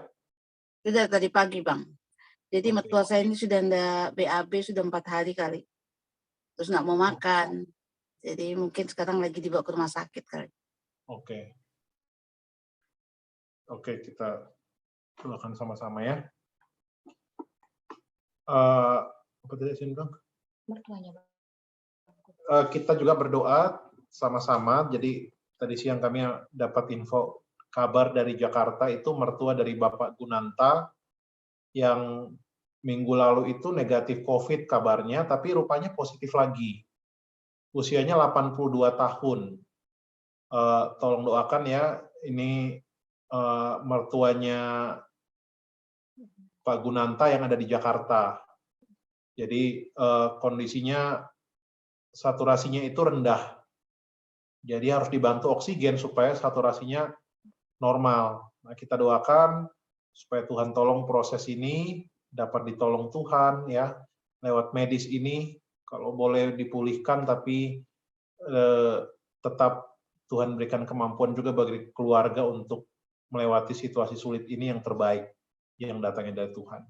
Sudah tadi pagi Bang. Jadi mertua saya ini sudah ndak BAB sudah 4 hari kali. Terus nggak mau makan. Jadi mungkin sekarang lagi dibawa ke rumah sakit kali. Oke. Oke, kita doakan sama-sama ya. Apa tadi sih Bang? Mertuanya, Bang. Kita juga berdoa sama-sama. Jadi tadi siang kami dapat info kabar dari Jakarta, itu mertua dari Bapak Gunanta yang minggu lalu itu negatif COVID kabarnya, tapi rupanya positif lagi. Usianya 82 tahun. Tolong doakan ya, ini mertuanya Pak Gunanta yang ada di Jakarta. Jadi kondisinya saturasinya itu rendah. Jadi harus dibantu oksigen supaya saturasinya normal. Nah, kita doakan supaya Tuhan tolong proses ini dapat ditolong Tuhan ya, lewat medis ini kalau boleh dipulihkan, tapi tetap Tuhan berikan kemampuan juga bagi keluarga untuk melewati situasi sulit ini yang terbaik yang datangnya dari Tuhan.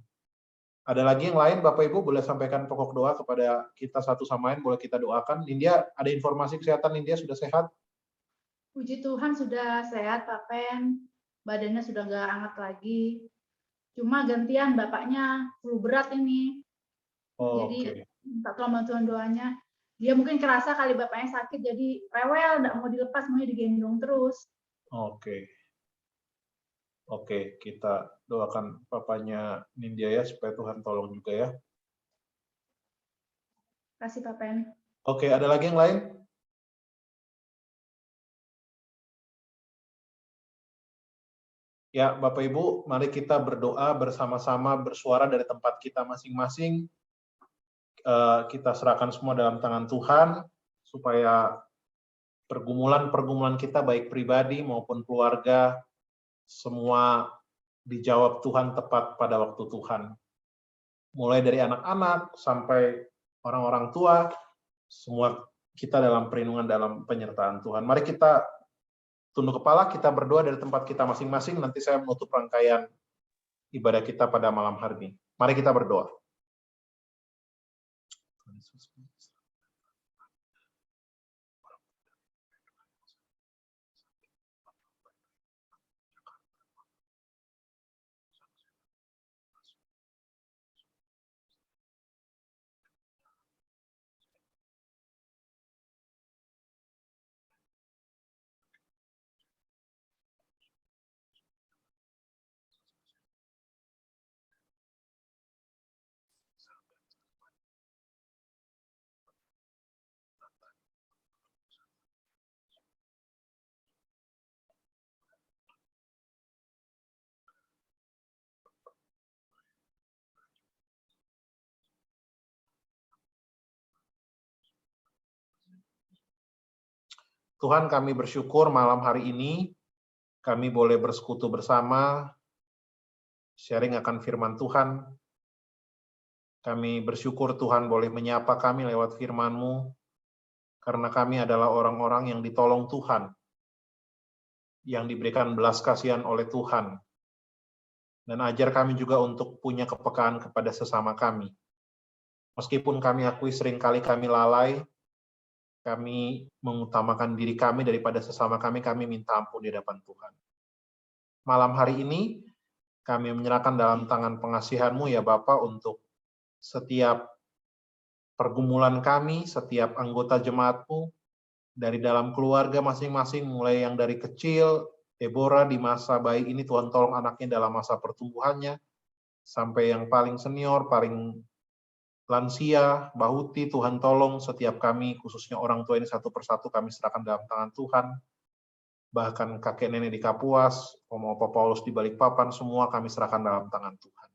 Ada lagi yang lain, Bapak Ibu boleh sampaikan pokok doa kepada kita satu sama lain, boleh kita doakan. Nindya, ada informasi kesehatan Nindya sudah sehat? Puji Tuhan sudah sehat, Pak Pen. Badannya sudah nggak hangat lagi. Cuma gantian bapaknya flu berat ini. Jadi minta tolong bantuan doanya. Dia mungkin kerasa kali bapaknya sakit, jadi rewel, nggak mau dilepas, mau digendong terus. Oke, kita doakan papanya Nindya ya, supaya Tuhan tolong juga ya. Terima kasih, Pak Pen. Oke, ada lagi yang lain? Ya, Bapak Ibu, mari kita berdoa bersama-sama, bersuara dari tempat kita masing-masing. Kita serahkan semua dalam tangan Tuhan, supaya pergumulan-pergumulan kita, baik pribadi maupun keluarga, semua dijawab Tuhan tepat pada waktu Tuhan. Mulai dari anak-anak sampai orang-orang tua, semua kita dalam perlindungan, dalam penyertaan Tuhan. Mari kita tunduk kepala, kita berdoa dari tempat kita masing-masing. Nanti saya menutup rangkaian ibadah kita pada malam hari ini. Mari kita berdoa. Tuhan, kami bersyukur malam hari ini kami boleh bersekutu bersama, sharing akan firman Tuhan. Kami bersyukur Tuhan boleh menyapa kami lewat firman-Mu, karena kami adalah orang-orang yang ditolong Tuhan, yang diberikan belas kasihan oleh Tuhan. Dan ajar kami juga untuk punya kepekaan kepada sesama kami. Meskipun kami akui seringkali kami lalai, kami mengutamakan diri kami daripada sesama kami minta ampun di hadapan Tuhan. Malam hari ini, kami menyerahkan dalam tangan pengasihan-Mu ya Bapa, untuk setiap pergumulan kami, setiap anggota jemaat-Mu, dari dalam keluarga masing-masing, mulai yang dari kecil, Deborah di masa bayi ini, Tuhan tolong anaknya dalam masa pertumbuhannya, sampai yang paling senior, paling lansia, Bahuti, Tuhan tolong setiap kami, khususnya orang tua ini satu persatu kami serahkan dalam tangan Tuhan. Bahkan kakek nenek di Kapuas, Opa Paulus di Balikpapan, semua kami serahkan dalam tangan Tuhan.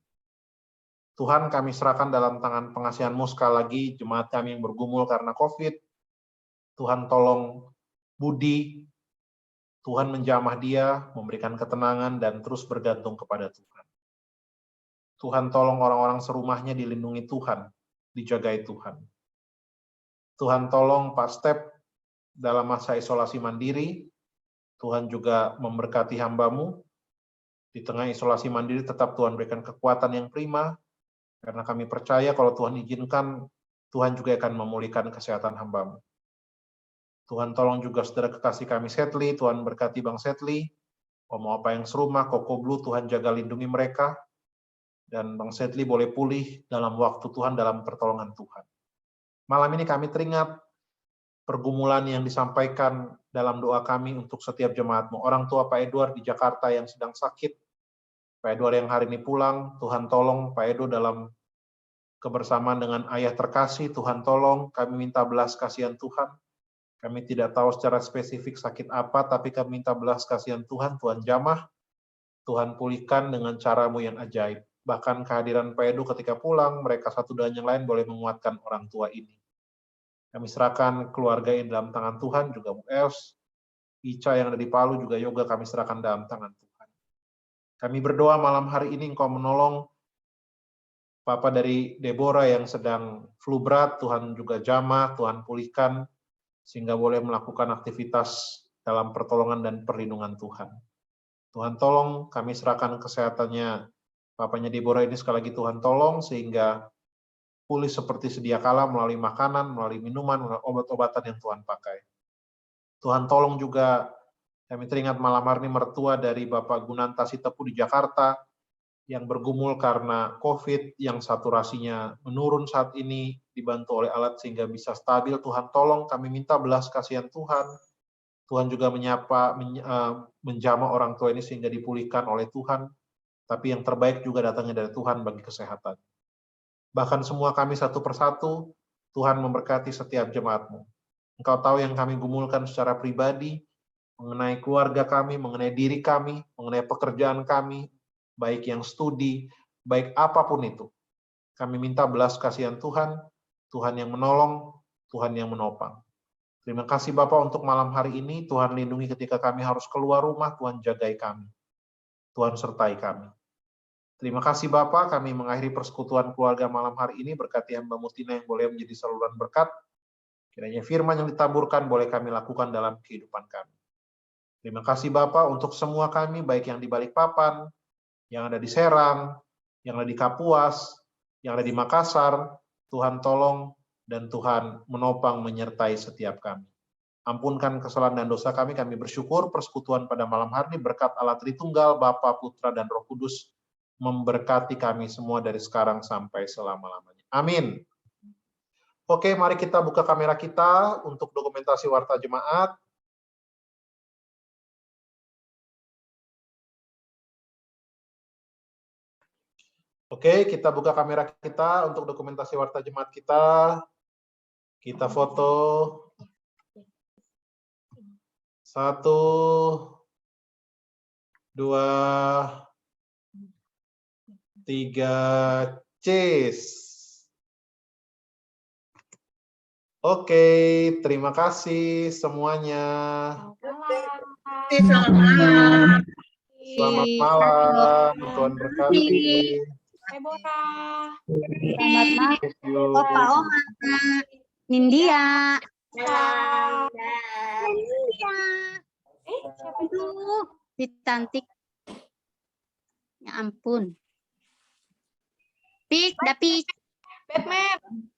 Tuhan, kami serahkan dalam tangan pengasihan-Mu sekali lagi, jemaat kami yang bergumul karena COVID. Tuhan tolong Budi, Tuhan menjamah dia, memberikan ketenangan, dan terus bergantung kepada Tuhan. Tuhan tolong orang-orang serumahnya dilindungi Tuhan, dijagai Tuhan. Tuhan tolong Pak Step dalam masa isolasi mandiri. Tuhan juga memberkati hamba-Mu. Di tengah isolasi mandiri tetap Tuhan berikan kekuatan yang prima, karena kami percaya kalau Tuhan izinkan, Tuhan juga akan memulihkan kesehatan hamba-Mu. Tuhan tolong juga saudara kekasih kami Setli, Tuhan berkati Bang Setli, Om Opa yang serumah, Koko Blue, Tuhan jaga lindungi mereka, dan Bang Setli boleh pulih dalam waktu Tuhan, dalam pertolongan Tuhan. Malam ini kami teringat pergumulan yang disampaikan dalam doa kami untuk setiap jemaat-Mu. Orang tua Pak Edward di Jakarta yang sedang sakit, Pak Edward yang hari ini pulang, Tuhan tolong Pak Edo dalam kebersamaan dengan ayah terkasih, Tuhan tolong, kami minta belas kasihan Tuhan. Kami tidak tahu secara spesifik sakit apa, tapi kami minta belas kasihan Tuhan, Tuhan jamah, Tuhan pulihkan dengan cara-Mu yang ajaib. Bahkan kehadiran Pak Edo ketika pulang, mereka satu dan yang lain boleh menguatkan orang tua ini. Kami serahkan keluarga yang dalam tangan Tuhan, juga Bu Els, Ica yang ada di Palu, juga Yoga kami serahkan dalam tangan Tuhan. Kami berdoa malam hari ini Engkau menolong Papa dari Deborah yang sedang flu berat, Tuhan juga jamah, Tuhan pulihkan, sehingga boleh melakukan aktivitas dalam pertolongan dan perlindungan Tuhan. Tuhan tolong kami serahkan kesehatannya Papanya Deborah ini sekali lagi Tuhan tolong sehingga pulih seperti sedia kala melalui makanan, melalui minuman, melalui obat-obatan yang Tuhan pakai. Tuhan tolong juga, kami teringat malam hari ini mertua dari Bapak Gunanta Sitepu di Jakarta yang bergumul karena COVID, yang saturasinya menurun saat ini, dibantu oleh alat sehingga bisa stabil. Tuhan tolong, kami minta belas kasihan Tuhan. Tuhan juga menjamah orang tua ini sehingga dipulihkan oleh Tuhan. Tapi yang terbaik juga datangnya dari Tuhan bagi kesehatan. Bahkan semua kami satu persatu, Tuhan memberkati setiap jemaat-Mu. Engkau tahu yang kami gumulkan secara pribadi, mengenai keluarga kami, mengenai diri kami, mengenai pekerjaan kami, baik yang studi, baik apapun itu. Kami minta belas kasihan Tuhan, Tuhan yang menolong, Tuhan yang menopang. Terima kasih Bapak untuk malam hari ini, Tuhan lindungi ketika kami harus keluar rumah, Tuhan jagai kami. Tuhan sertai kami. Terima kasih Bapak, kami mengakhiri persekutuan keluarga malam hari ini, berkati hamba Mutina yang boleh menjadi saluran berkat. Kiranya firman yang ditaburkan boleh kami lakukan dalam kehidupan kami. Terima kasih Bapak untuk semua kami, baik yang di Balikpapan, yang ada di Serang, yang ada di Kapuas, yang ada di Makassar. Tuhan tolong dan Tuhan menopang menyertai setiap kami. Ampunkan kesalahan dan dosa kami bersyukur persekutuan pada malam hari ini berkat Allah Tritunggal, Bapa, Putra, dan Roh Kudus, memberkati kami semua dari sekarang sampai selama-lamanya. Amin. Oke, mari kita buka kamera kita untuk dokumentasi warta jemaat. Oke, kita buka kamera kita untuk dokumentasi warta jemaat kita. Kita foto. 1, 2, 3, cheese. Oke, terima kasih semuanya. Selamat malam. Selamat malam, Tuhan berkati. Deborah. Selamat malam, Thank you. Bapak Oma, Nindya. Siapa itu? Aduh, dicantik. Ya ampun. Pik, dah pik. Batman.